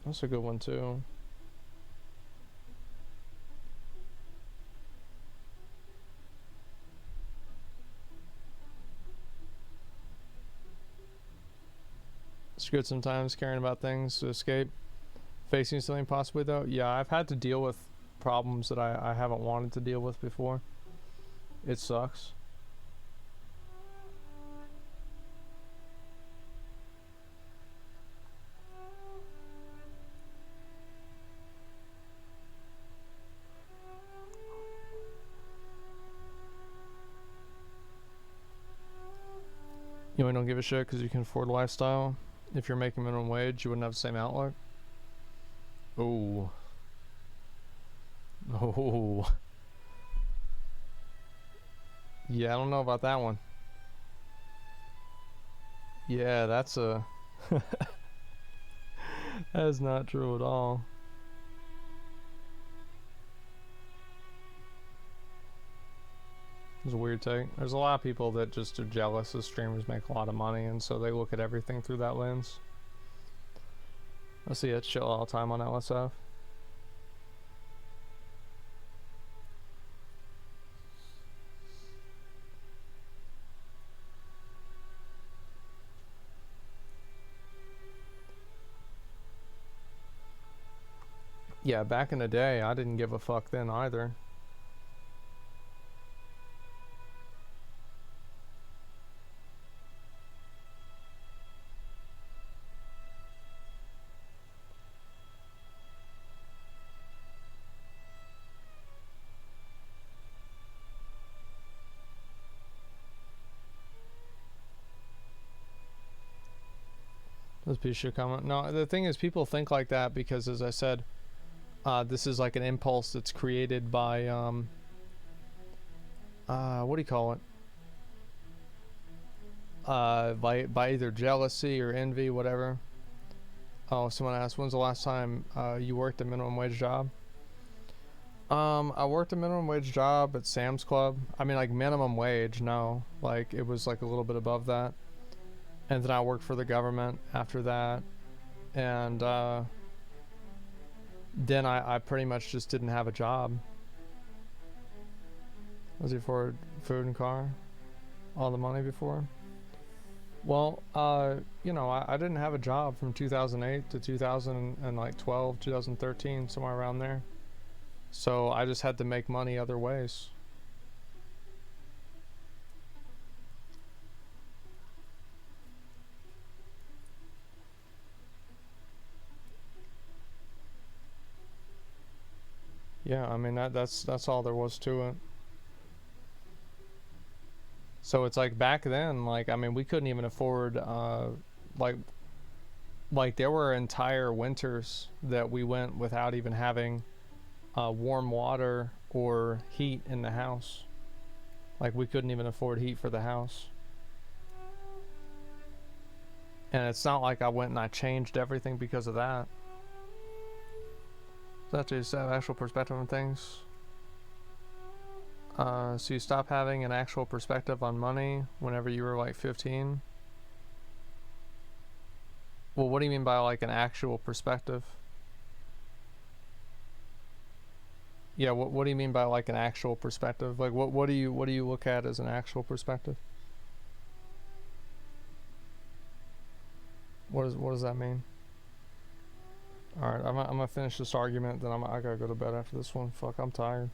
That's a good one too. It's good sometimes caring about things to escape. Facing something possibly though. Yeah, I've had to deal with problems that I haven't wanted to deal with before. It sucks. You know, I don't give a shit because you can afford a lifestyle. If you're making minimum wage, you wouldn't have the same outlook. Oh. Oh. Yeah, I don't know about that one. Yeah, that's a... that is not true at all. It's a weird take. There's a lot of people that just are jealous as streamers make a lot of money, and so they look at everything through that lens. I see it chill all the time on LSF. Yeah, back in the day, I didn't give a fuck then either. This piece of shit comment. No, the thing is, people think like that because, as I said, this is like an impulse that's created by, what do you call it? By either jealousy or envy, whatever. Oh, someone asked, when's the last time you worked a minimum wage job? I worked a minimum wage job at Sam's Club. I mean, like, minimum wage, no. Like, it was like a little bit above that. And then I worked for the government after that. And then I pretty much just didn't have a job. Was it for food and car? All the money before? Well, you know, I didn't have a job from 2008 to 2012, 2013, somewhere around there. So I just had to make money other ways. Yeah, I mean that's all there was to it. So it's like back then, like, I mean, we couldn't even afford like like there were entire winters that we went without even having warm water or heat in the house. Like, we couldn't even afford heat for the house. And it's not like I went and I changed everything because of that. That's just actual perspective on things. So you stop having an actual perspective on money whenever you were like 15? Well, what do you mean by like an actual perspective? Yeah, what do you mean by like an actual perspective? Like, what do you look at as an actual perspective? What does that mean? All right, I'm gonna finish this argument. Then I gotta go to bed after this one. Fuck, I'm tired.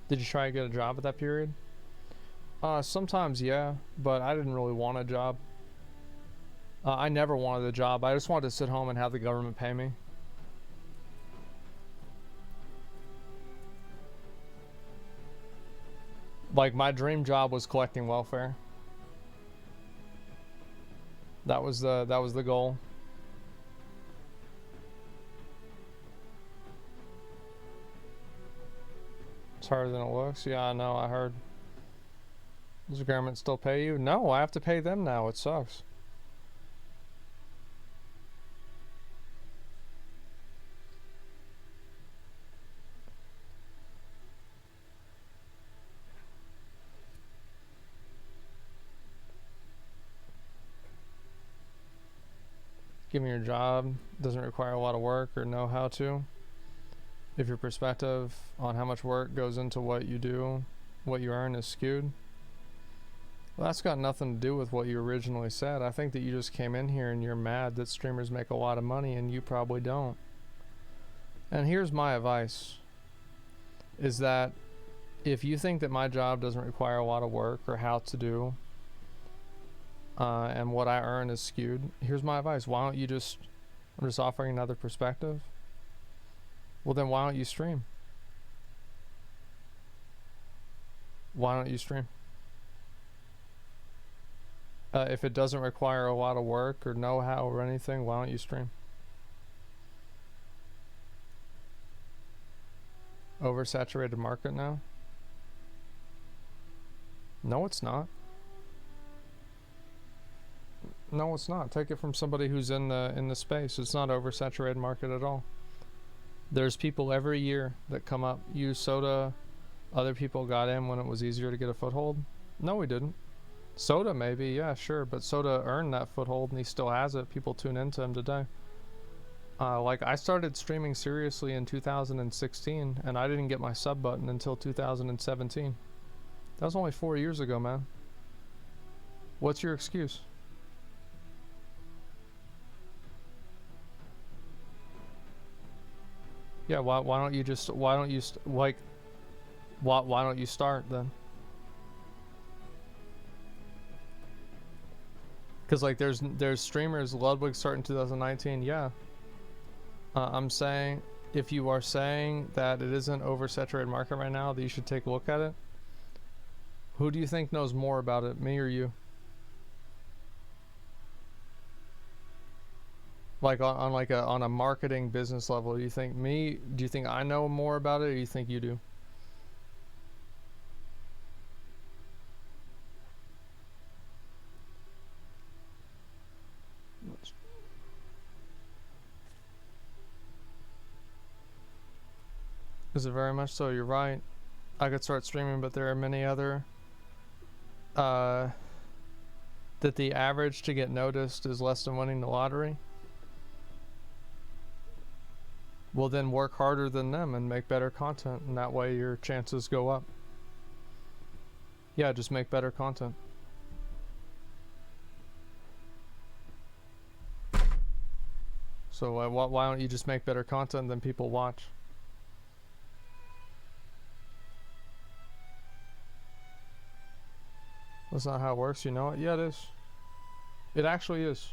Did you try to get a job at that period? Sometimes, yeah, but I didn't really want a job. I never wanted a job. I just wanted to sit home and have the government pay me. Like, my dream job was collecting welfare. That was the goal. It's harder than it looks. Yeah, I know, I heard. Does the government still pay you? No, I have to pay them now. It sucks. Give me your job. Doesn't require a lot of work or know how to. If your perspective on how much work goes into what you do, what you earn is skewed. Well, that's got nothing to do with what you originally said. I think that you just came in here and you're mad that streamers make a lot of money and you probably don't. And here's my advice, is that if you think that my job doesn't require a lot of work or how to do, and what I earn is skewed, here's my advice. Why don't you just, I'm just offering another perspective. Well, then why don't you stream? Why don't you stream? If it doesn't require a lot of work or know-how or anything, why don't you stream? Oversaturated market now? No, it's not. No, it's not. Take it from somebody who's in the space. It's not oversaturated market at all. There's people every year that come up, use soda. Other people got in when it was easier to get a foothold. No, we didn't. Soda maybe, yeah, sure, but Soda earned that foothold and he still has it. People tune into him today. Like, I started streaming seriously in 2016 and I didn't get my sub button until 2017. That was only 4 years ago, man. What's your excuse? Yeah, why don't you just, why don't you start then? Because like there's streamers, Ludwig started in 2019, yeah. I'm saying, if you are saying that it isn't oversaturated market right now, that you should take a look at it. Who do you think knows more about it, me or you? Like on a marketing business level, do you think I know more about it, or do you think you do? Is it very much so? You're right. I could start streaming, but there are many other that the average to get noticed is less than winning the lottery. Well, then work harder than them and make better content, and that way your chances go up. Yeah, just make better content. So why don't you just make better content than people watch? That's not how it works, you know it? Yeah, it is. It actually is.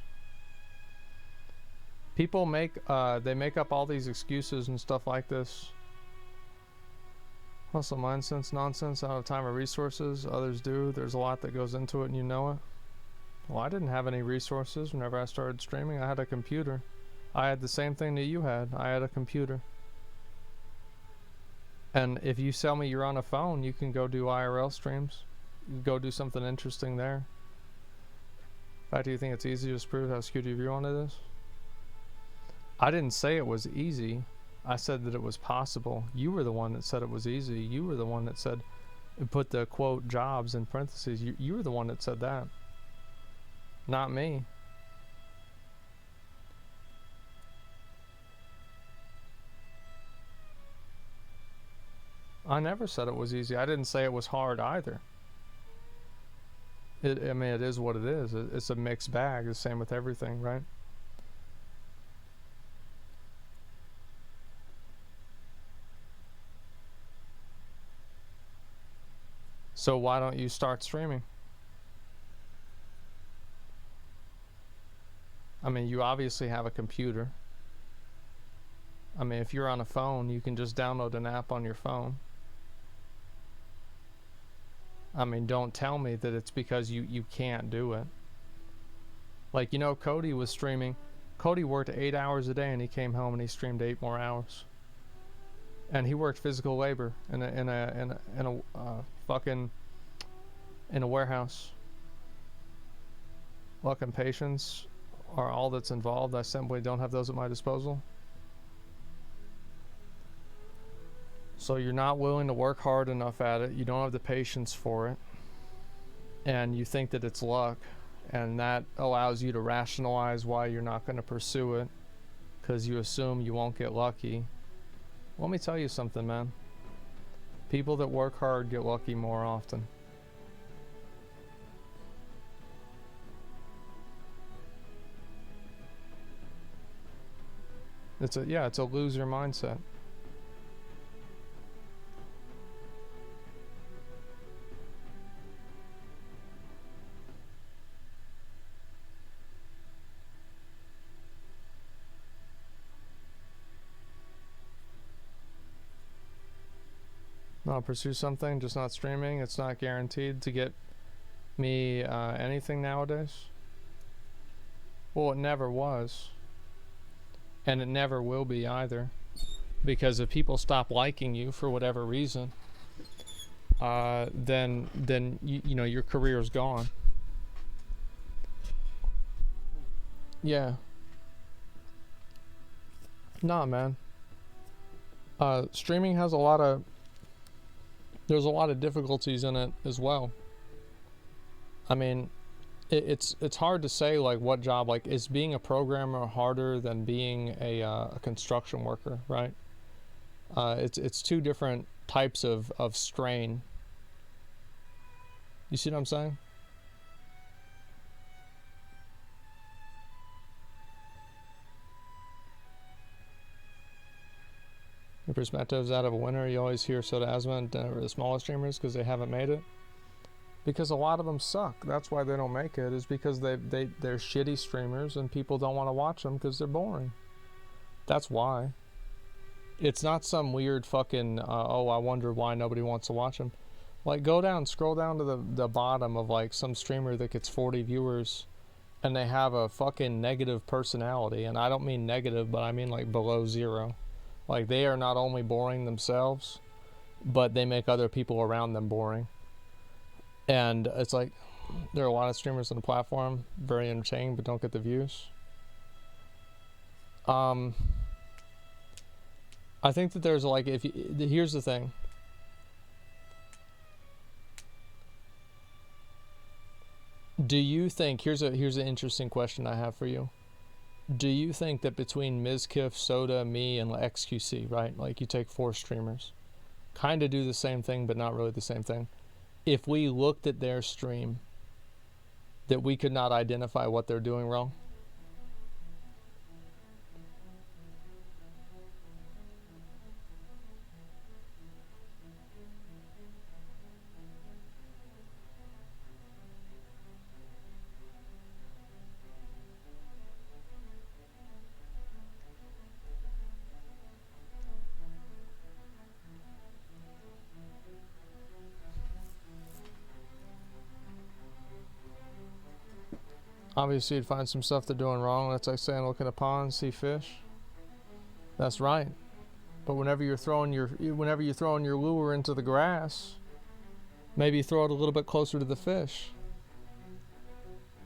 People make, they make up all these excuses and stuff like this. Hustle mindset, nonsense, I don't have time or resources. Others do. There's a lot that goes into it and you know it. Well, I didn't have any resources whenever I started streaming. I had a computer. I had the same thing that you had. I had a computer. And if you tell me you're on a phone, you can go do IRL streams. You can go do something interesting there. In fact, do you think it's easy to just prove how skewed your view on it is? I didn't say it was easy. I said that it was possible. You were the one that said it was easy. You were the one that said, put the quote jobs in parentheses. You were the one that said that. Not me. I never said it was easy. I didn't say it was hard either. I mean, it is what it is. It's a mixed bag. The same with everything, right? So why don't you start streaming? I mean, you obviously have a computer. I mean, if you're on a phone, you can just download an app on your phone. I mean, don't tell me that it's because you can't do it. Like, you know, Cody was streaming. Cody worked 8 hours a day and he came home and he streamed 8 more hours. And he worked physical labor in a fucking warehouse. Luck and patience are all that's involved. I simply don't have those at my disposal. So you're not willing to work hard enough at it. You don't have the patience for it. And you think that it's luck. And that allows you to rationalize why you're not going to pursue it. Because you assume you won't get lucky. Let me tell you something, man. People that work hard get lucky more often. It's a loser mindset. I'll pursue something, just not streaming. It's not guaranteed to get me anything nowadays. Well, it never was. And it never will be either. Because if people stop liking you for whatever reason, then you know, your career's gone. Yeah. Nah, man. Streaming has there's a lot of difficulties in it as well. I mean, it's hard to say like what job, like, is being a programmer harder than being a construction worker, right? It's two different types of strain. You see what I'm saying? Your perspectives out of a winner, you always hear Soda Asma or the smaller streamers because they haven't made it. Because a lot of them suck. That's why they don't make it, is because they're shitty streamers and people don't want to watch them because they're boring. That's why. It's not some weird fucking, oh, I wonder why nobody wants to watch them. Like, scroll down to the bottom of like some streamer that gets 40 viewers and they have a fucking negative personality. And I don't mean negative, but I mean like below 0. Like, they are not only boring themselves, but they make other people around them boring. And it's like, there are a lot of streamers on the platform, very entertaining, but don't get the views. I think that there's like, here's the thing. Do you think, here's an interesting question I have for you. Do you think that between Mizkif, Soda, me, and XQC, right? Like, you take 4 streamers, kind of do the same thing, but not really the same thing. If we looked at their stream, that we could not identify what they're doing wrong? Obviously, you'd find some stuff they're doing wrong. That's like saying look in a pond, see fish. That's right. But whenever you're throwing your lure into the grass, maybe throw it a little bit closer to the fish.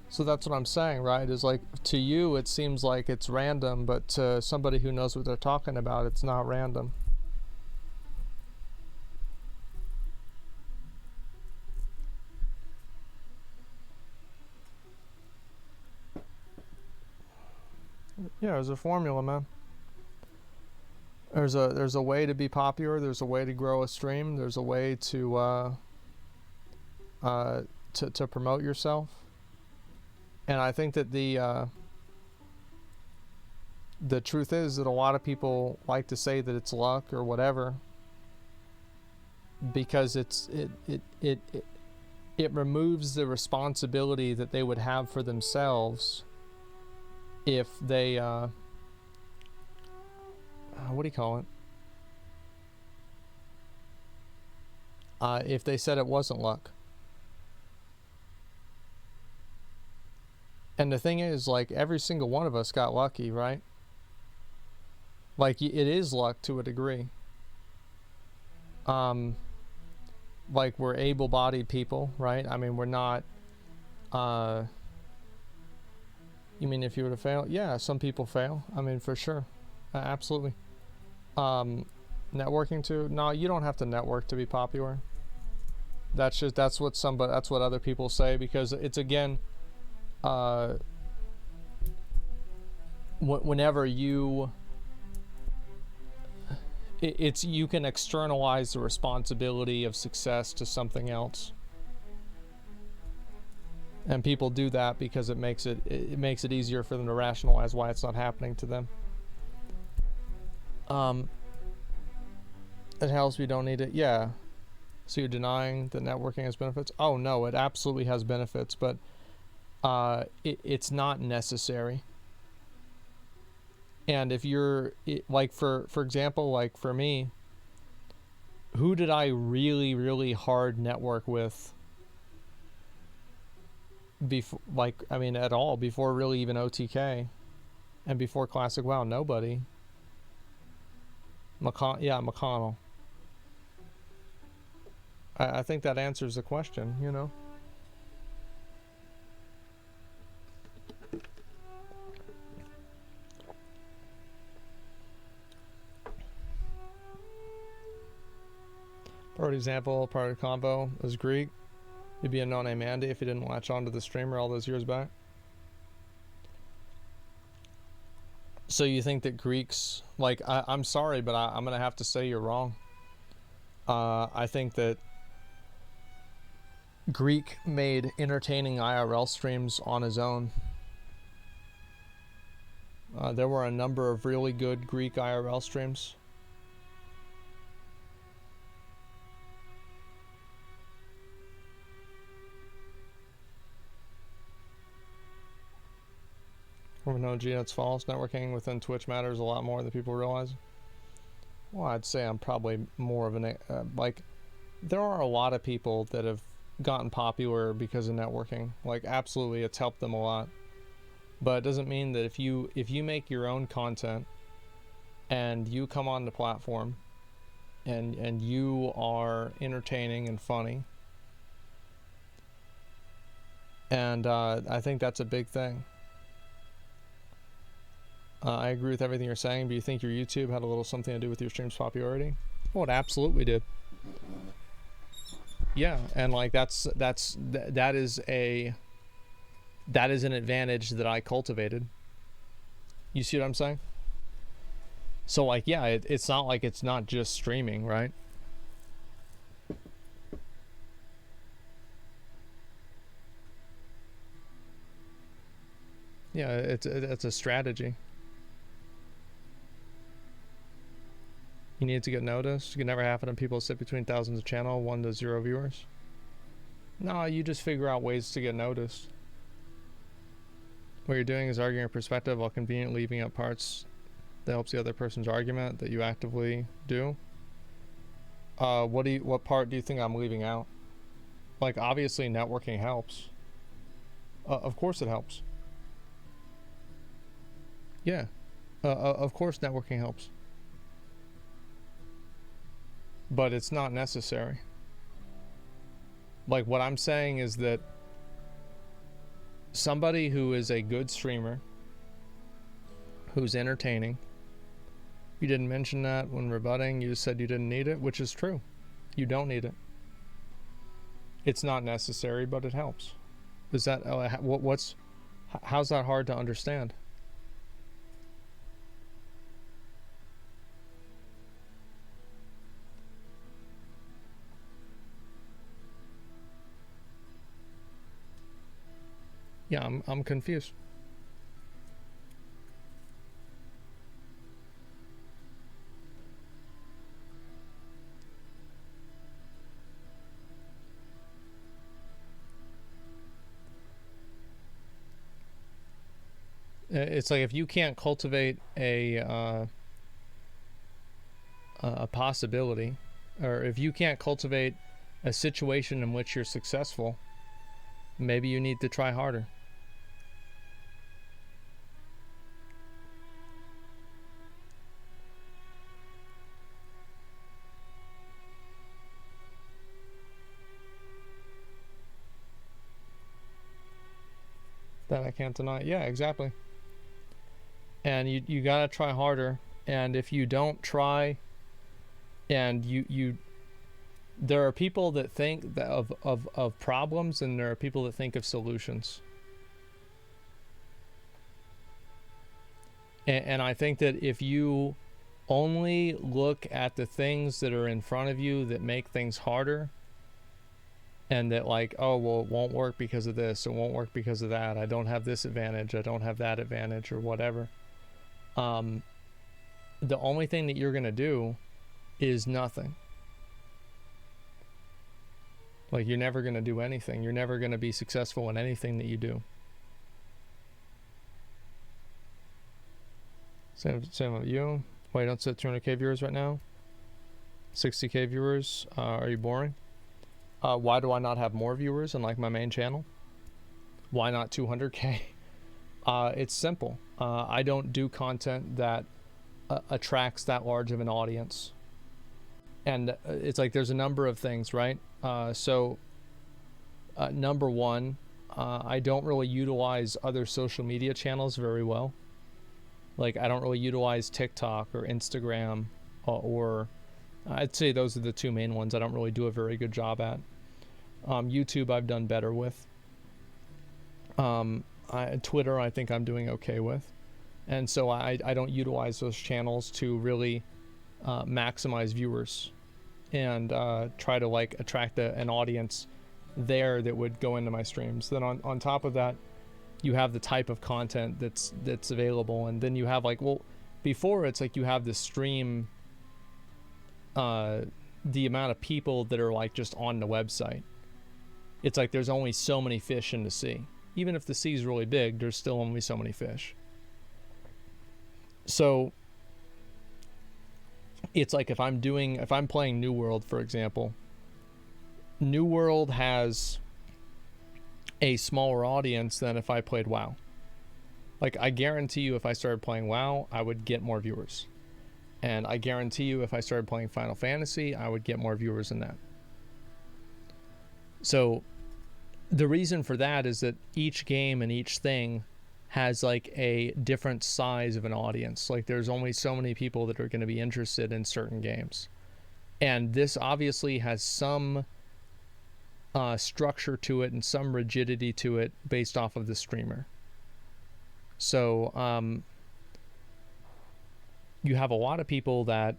So that's what I'm saying, right? Is like, to you it seems like it's random, but to somebody who knows what they're talking about, it's not random. Yeah, there's a formula, man. There's a way to be popular. There's a way to grow a stream. There's a way to promote yourself. And I think that the truth is that a lot of people like to say that it's luck or whatever, because it removes the responsibility that they would have for themselves if they what do you call it? If they said it wasn't luck. And the thing is, like, every single one of us got lucky, right? Like, it is luck to a degree. Like, we're able-bodied people, right? I mean, we're not, you mean if you were to fail? Yeah, some people fail. I mean, for sure. Absolutely. Networking too? No, you don't have to network to be popular. That's what other people say, because it's, again, whenever you you can externalize the responsibility of success to something else, and people do that because it makes it easier for them to rationalize why it's not happening to them. It helps. We don't need it. Yeah. So you're denying that networking has benefits? Oh no, it absolutely has benefits, but it's not necessary. And if you're, like, for example, like for me, who did I really, really hard network with before, like, I mean, at all, before really even OTK and before Classic WoW? Nobody. McConnell. I think that answers the question, you know? For example, part of the combo was Greek. You'd be a no-name Andy if you didn't latch on to the streamer all those years back. So you think that Greeks, like, I'm sorry, but I'm gonna have to say you're wrong. I think that Greek made entertaining IRL streams on his own. There were a number of really good Greek IRL streams. No, Gina, it's false. Networking within Twitch matters a lot more than people realize. Well, I'd say I'm probably more of an like, there are a lot of people that have gotten popular because of networking. Like, absolutely, it's helped them a lot. But it doesn't mean that if you make your own content and you come on the platform and you are entertaining and funny, and I think that's a big thing. I agree with everything you're saying. Do you think your YouTube had a little something to do with your stream's popularity? Oh, it absolutely did. Yeah, and like that is an advantage that I cultivated. You see what I'm saying? So, like, yeah, it's not like it's not just streaming, right? Yeah, it's a strategy. You need to get noticed. It can never happen, and people sit between thousands of channel, 1 to 0 viewers. No, you just figure out ways to get noticed. What you're doing is arguing a perspective while conveniently leaving out parts that helps the other person's argument that you actively do. What part do you think I'm leaving out? Like, obviously networking helps. Of course it helps. Yeah. Of course networking helps. But it's not necessary. Like, what I'm saying is that somebody who is a good streamer, who's entertaining, you didn't mention that when rebutting, you just said you didn't need it, which is true. You don't need it. It's not necessary, but it helps. Is that, how's that hard to understand? Yeah, I'm confused. It's like if you can't cultivate a possibility, or if you can't cultivate a situation in which you're successful, maybe you need to try harder. That I can't deny. Yeah, exactly. And you gotta try harder. And if you don't try, and there are people that think of problems, and there are people that think of solutions. And I think that if you only look at the things that are in front of you that make things harder, and that like, oh, well, it won't work because of this, it won't work because of that, I don't have this advantage, I don't have that advantage, or whatever. The only thing that you're going to do is nothing. Like, you're never going to do anything. You're never going to be successful in anything that you do. Same with you. Wait, don't set 200k viewers right now? 60k viewers? Are you boring? Why do I not have more viewers on like my main channel? Why not 200k? It's simple. I don't do content that attracts that large of an audience. And it's like there's a number of things, right? Number one, I don't really utilize other social media channels very well. Like, I don't really utilize TikTok or Instagram, or I'd say those are the two main ones I don't really do a very good job at. YouTube I've done better with. Twitter I think I'm doing okay with. And so I don't utilize those channels to really maximize viewers and try to like attract an audience there that would go into my streams. Then on top of that, you have the type of content that's available, and then you have like, well, before it's like you have the stream, the amount of people that are like just on the website. It's like there's only so many fish in the sea. Even if the sea is really big, there's still only so many fish. So it's like if I'm playing New World, for example, New World has a smaller audience than if I played WoW. Like, I guarantee you if I started playing WoW, I would get more viewers. And I guarantee you if I started playing Final Fantasy, I would get more viewers than that. So the reason for that is that each game and each thing has like a different size of an audience. Like, there's only so many people that are going to be interested in certain games. And this obviously has some structure to it and some rigidity to it based off of the streamer. So you have a lot of people that,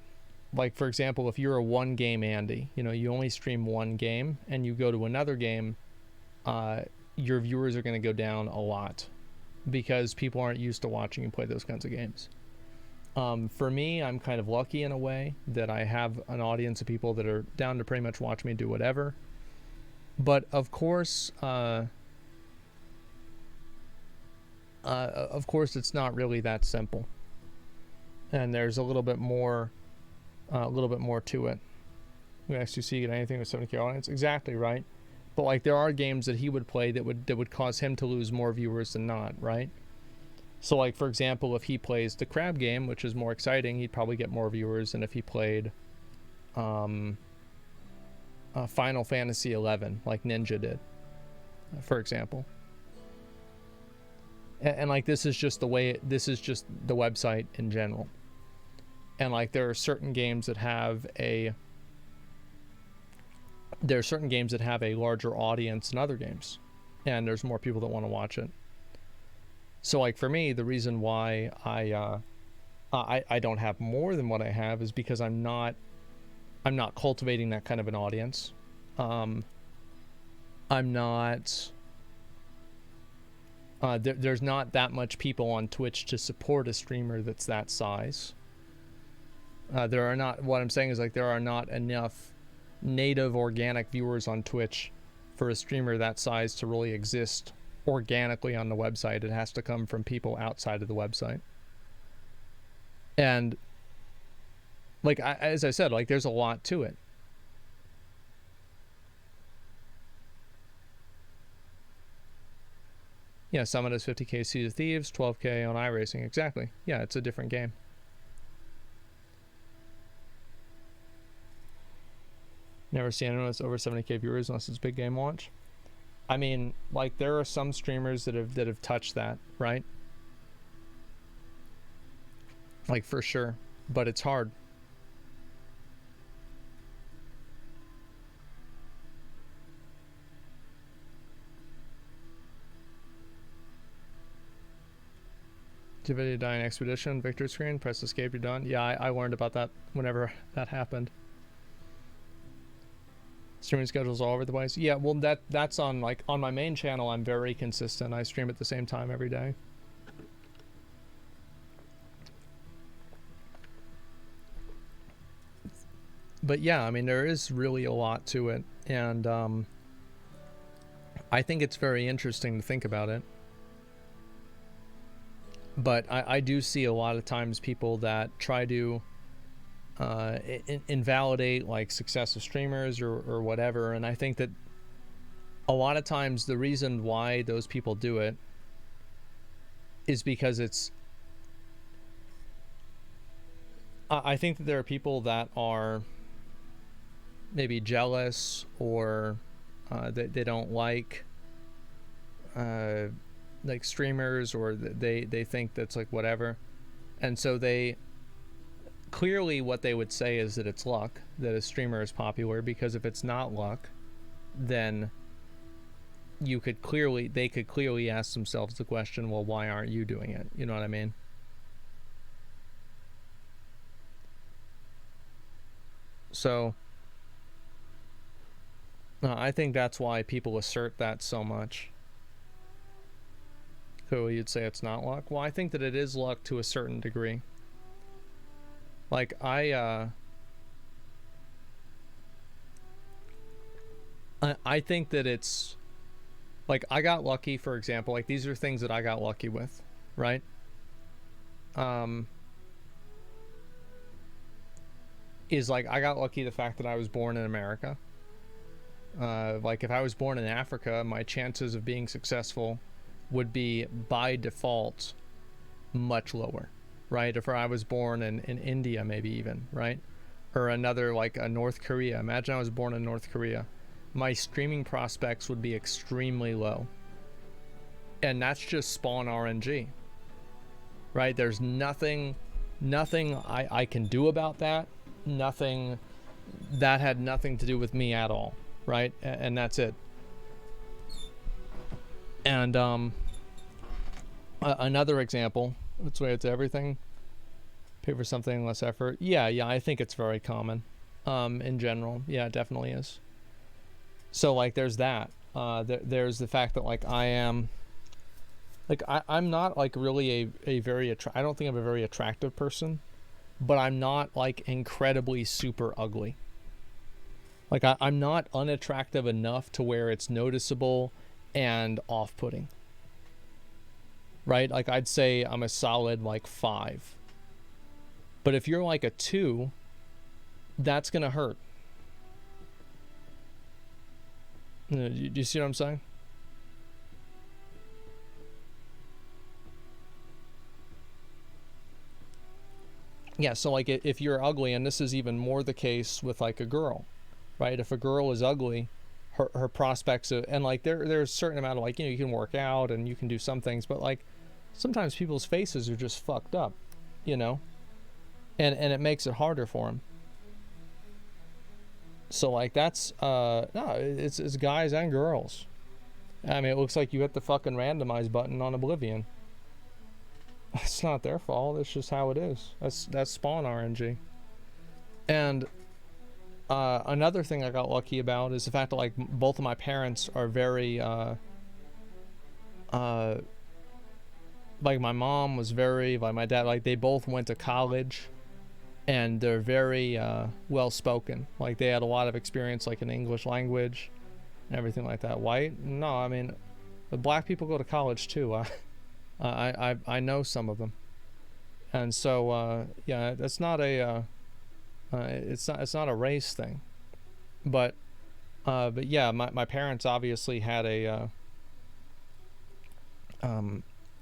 like, for example, if you're a one game Andy, you know, you only stream one game and you go to another game, your viewers are going to go down a lot because people aren't used to watching you play those kinds of games. For me, I'm kind of lucky in a way that I have an audience of people that are down to pretty much watch me do whatever. But of course, it's not really that simple, and there's a little bit more to it. We actually see anything with 70k audience, exactly right. But like, there are games that he would play that would cause him to lose more viewers than not, right? So like, for example, if he plays the crab game, which is more exciting, he'd probably get more viewers than if he played Final Fantasy 11 like Ninja did, for example. And like, this is just the website in general. And like, there are certain games that have a larger audience than other games, and there's more people that want to watch it. So like, for me, the reason why I don't have more than what I have is because I'm not cultivating that kind of an audience. There's not that much people on Twitch to support a streamer that's that size. What I'm saying is, like, there are not enough native organic viewers on Twitch for a streamer that size to really exist organically on the website. It has to come from people outside of the website. And like as I said, like there's a lot to it. Yeah, Summit is 50k Sea of Thieves, 12k on iRacing. Exactly. Yeah, it's a different game. Never seen anyone that's over 70k viewers unless it's big game launch. I mean, like there are some streamers that have touched that, right? Like for sure, but it's hard. Divinity Dying Expedition, Victory Screen, press escape, you're done. Yeah, I learned about that whenever that happened. Streaming schedules all over the place. Yeah, well that's on like on my main channel. I'm very consistent. I stream at the same time every day. But yeah, I mean there is really a lot to it, and I think it's very interesting to think about it. But I do see a lot of times people that try to invalidate like success of streamers or whatever, and I think that a lot of times the reason why those people do it is because it's I think that there are people that are maybe jealous or they don't like streamers, or they think that's like whatever, and so they clearly what they would say is that it's luck that a streamer is popular, because if it's not luck, then they could clearly ask themselves the question, well, why aren't you doing it? You know what I mean? So I think that's why people assert that so much. Clearly you'd say it's not luck. Well, I think that it is luck to a certain degree. Like I think that it's like I got lucky, for example. Like these are things that I got lucky with, right? Is like I got lucky the fact that I was born in America. Like if I was born in Africa, my chances of being successful would be by default much lower, right? If I was born in India, maybe even, right? Or another, like a North Korea. Imagine I was born in North Korea. My streaming prospects would be extremely low. And that's just spawn RNG, right? There's nothing I can do about that. Nothing that had nothing to do with me at all, right? And that's it. And another example, let's way it's everything. Pay for something, less effort. Yeah, I think it's very common in general. Yeah, it definitely is. So like there's that. There's the fact that like I am like I'm not like really a very I don't think I'm a very attractive person, but I'm not like incredibly super ugly. Like I'm not unattractive enough to where it's noticeable and off-putting, right? Like I'd say I'm a solid like 5, but if you're like a 2, that's gonna hurt. Do you see what I'm saying? Yeah, so like if you're ugly, and this is even more the case with like a girl, right? If a girl is ugly, her prospects of, and like there's a certain amount of like, you know, you can work out and you can do some things, but like sometimes people's faces are just fucked up, you know, and it makes it harder for them. So like that's no, it's guys and girls. I mean, it looks like you hit the fucking randomize button on Oblivion. It's not their fault. It's just how it is. That's spawn RNG. And another thing I got lucky about is the fact that like both of my parents are very like my mom was very, like my dad, like they both went to college, and they're very well spoken. Like they had a lot of experience like in English language and everything like that. White? No, I mean But black people go to college too. I know some of them, and so yeah, that's not a it's not a race thing, but yeah, my parents obviously had a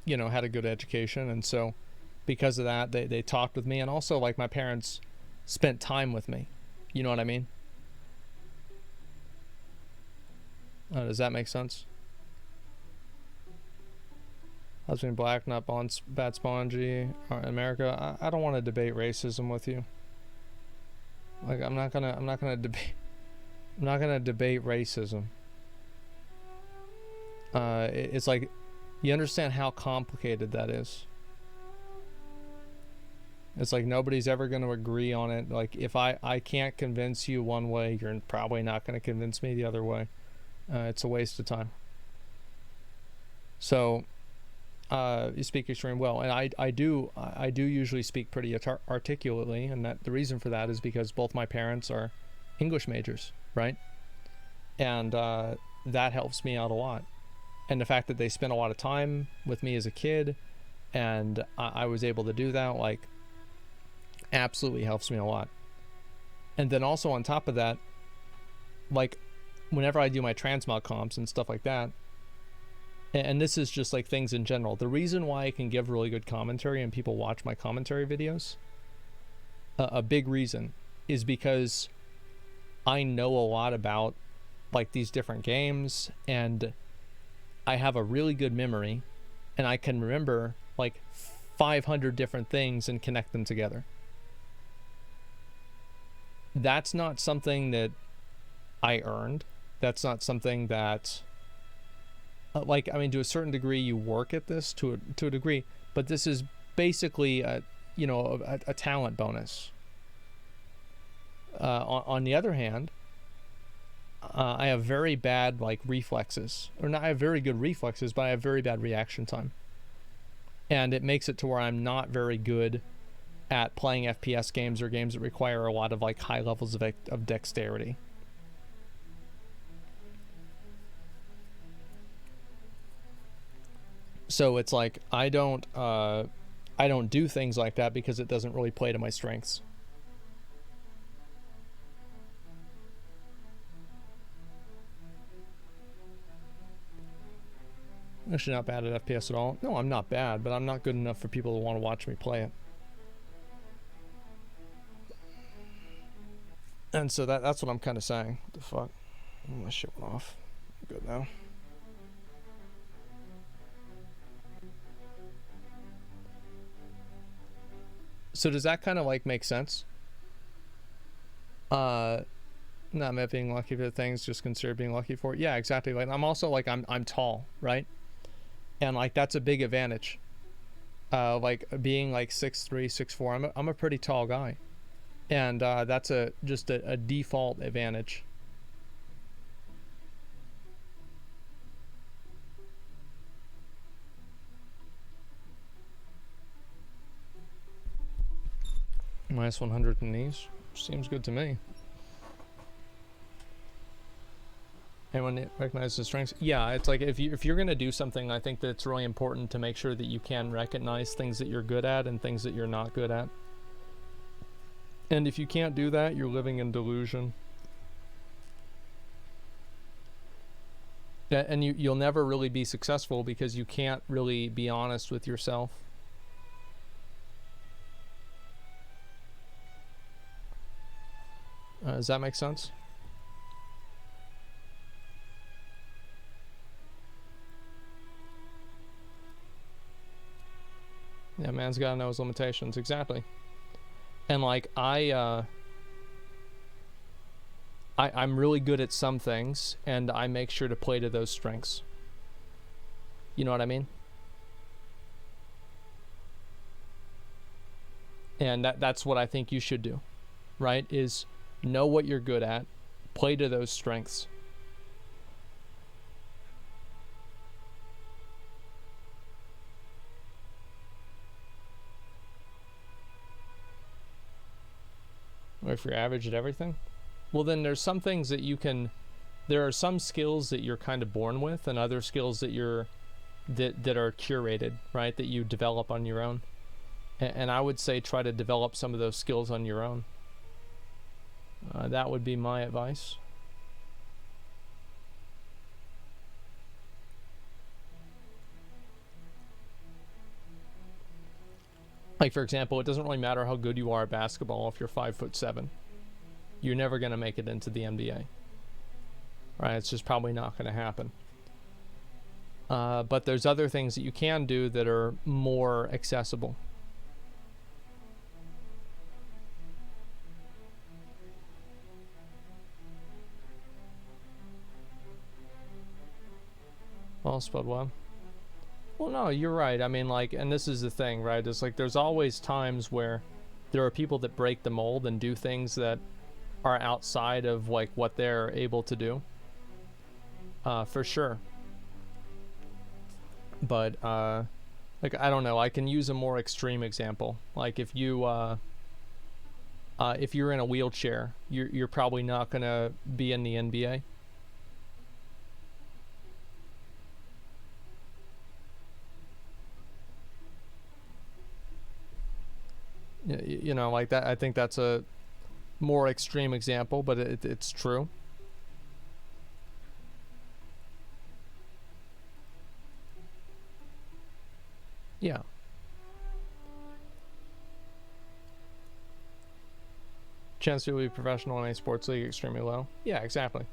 you know, had a good education, and so because of that, they talked with me, and also like my parents spent time with me. You know what I mean? Does that make sense? Husband black, not bad spongy. America. I don't want to debate racism with you. Like I'm not gonna debate racism. It's like, you understand how complicated that is. It's like nobody's ever going to agree on it. Like if I can't convince you one way, you're probably not going to convince me the other way. It's a waste of time. So you speak extremely well, and I do usually speak pretty articulately, and that the reason for that is because both my parents are English majors, right? And that helps me out a lot. And the fact that they spent a lot of time with me as a kid, and I was able to do that, like, absolutely helps me a lot. And then also on top of that, like, whenever I do my transmog comps and stuff like that, and this is just like things in general, the reason why I can give really good commentary and people watch my commentary videos, a big reason is because I know a lot about like these different games, and I have a really good memory, and I can remember like 500 different things and connect them together. That's not something that I earned. That's not something that like, I mean, to a certain degree you work at this to a degree, but this is basically a, you know, a talent bonus. On the other hand, I have very bad like reflexes, or not, I have very good reflexes, but I have very bad reaction time, and it makes it to where I'm not very good at playing FPS games or games that require a lot of like high levels of dexterity. So it's like I don't do things like that because it doesn't really play to my strengths. Actually not bad at FPS at all. No, I'm not bad, but I'm not good enough for people to want to watch me play it. And so that's what I'm kind of saying. What the fuck? Oh, my shit went off. I'm good now. So does that kind of like make sense? Not being lucky for things, just consider being lucky for it. Yeah, exactly. Like I'm also like I'm tall, right? And like that's a big advantage. Like being like 6'3", 6'4", I'm a pretty tall guy, and that's just a default advantage. Minus 100 in these seems good to me. And when it recognizes strengths, yeah, it's like if you're gonna do something, I think that it's really important to make sure that you can recognize things that you're good at and things that you're not good at. And if you can't do that, you're living in delusion. And you'll never really be successful because you can't really be honest with yourself. Does that make sense? Yeah, man's gotta know his limitations. Exactly. And like I'm really good at some things, and I make sure to play to those strengths. You know what I mean? And that's what I think you should do, right? Is know what you're good at, play to those strengths. Or if you're average at everything, well then there's some things that you can there are some skills that you're kind of born with, and other skills that that are curated, right? That you develop on your own. And I would say try to develop some of those skills on your own. That would be my advice. Like, for example, it doesn't really matter how good you are at basketball if you're 5'7". You're never going to make it into the NBA. Right? It's just probably not going to happen. But there's other things that you can do that are more accessible. Well spelled well. Well, no, you're right. I mean, like, and this is the thing, right? It's like there's always times where there are people that break the mold and do things that are outside of, like, what they're able to do. For sure. But, like, I don't know. I can use a more extreme example. Like, if you're in a wheelchair, you're probably not going to be in the NBA. You know, like that. I think that's a more extreme example, but it's true. Yeah. Chance to be professional in a sports league extremely low. Yeah, exactly.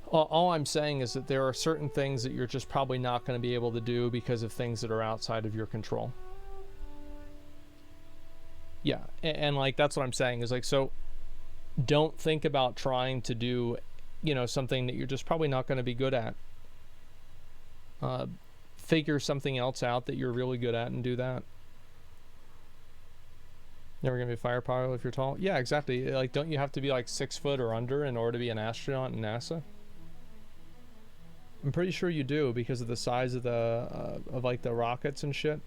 All I'm saying is that there are certain things that you're just probably not going to be able to do because of things that are outside of your control. Yeah, and like that's what I'm saying is like, so don't think about trying to do, you know, something that you're just probably not going to be good at. Figure something else out that you're really good at and do that. Never gonna be a fire pilot if you're tall. Yeah, exactly. Like, don't you have to be like 6 foot or under in order to be an astronaut in NASA? I'm pretty sure you do because of the size of the of like the rockets and shit.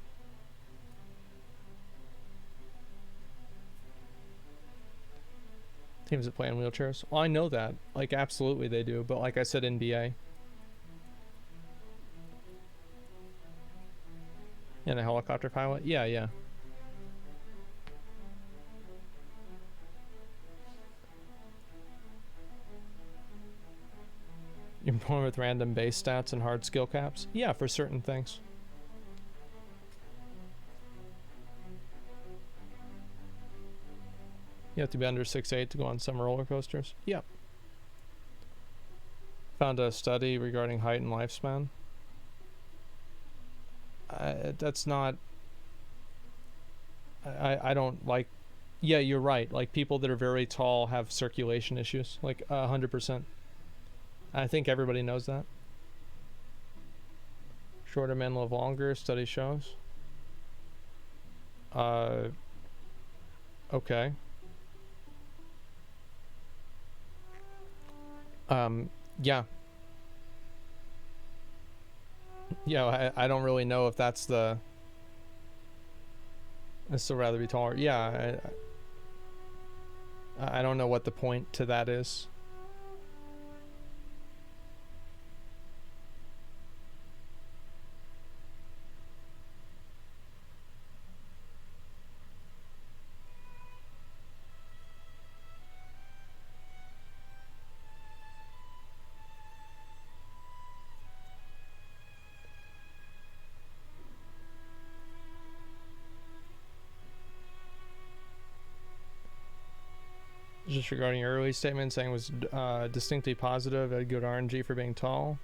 Teams that play in wheelchairs. Well, I know that. Like, absolutely they do. But like I said, NBA. And a helicopter pilot? Yeah, yeah. You're born with random base stats and hard skill caps? Yeah, for certain things. You have to be under 6'8" to go on some roller coasters? Yeah. Found a study regarding height and lifespan. That's not... I don't like... Yeah, you're right. Like, people that are very tall have circulation issues. Like, 100%. I think everybody knows that. Shorter men live longer, study shows. Okay. Yeah. Yeah, I don't really know if that's the... I'd still rather be taller. Yeah, I don't know what the point to that is. Just regarding your early statement, saying it was distinctly positive, had good RNG for being tall.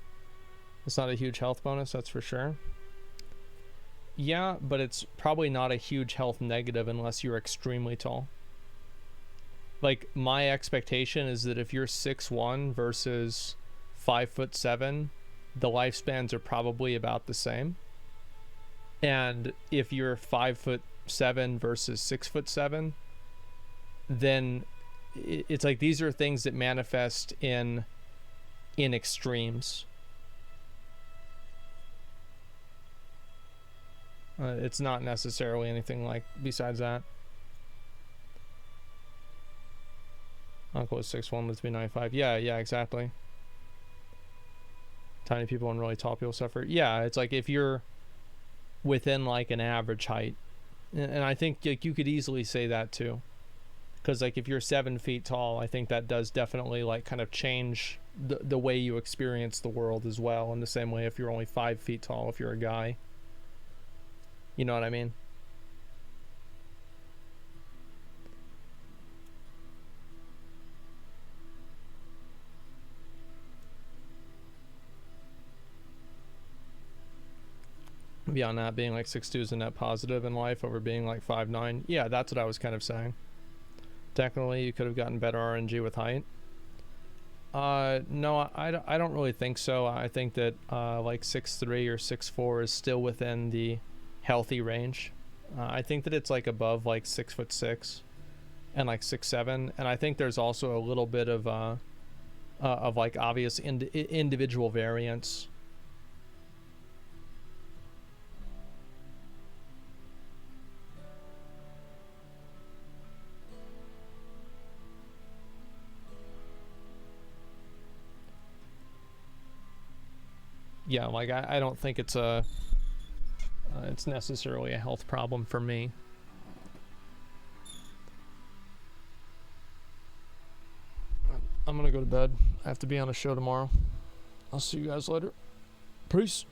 It's not a huge health bonus, that's for sure. Yeah, but it's probably not a huge health negative unless you're extremely tall. Like, my expectation is that if you're 6'1" versus 5'7", the lifespans are probably about the same. And if you're 5'7" versus 6'7", then it's like these are things that manifest in extremes. It's not necessarily anything like besides that. Uncle is 6'1", lives to be 95. Yeah, yeah, exactly. Tiny people and really tall people suffer. Yeah, it's like if you're within like an average height, and I think like you could easily say that too, because like if you're 7 feet tall, I think that does definitely like kind of change the way you experience the world as well. In the same way, if you're only 5 feet tall, if you're a guy, you know what I mean? Beyond that, being like 6'2" is a net positive in life over being like 5'9". Yeah, that's what I was kind of saying. Technically, you could have gotten better RNG with height. No, I don't really think so. I think that like 6'3" or 6'4" is still within the healthy range. I think that it's like above like 6'6" and like 6'7", and I think there's also a little bit of like obvious individual variance. Yeah, like I don't think it's it's necessarily a health problem for me. I'm gonna go to bed. I have to be on a show tomorrow. I'll see you guys later. Peace.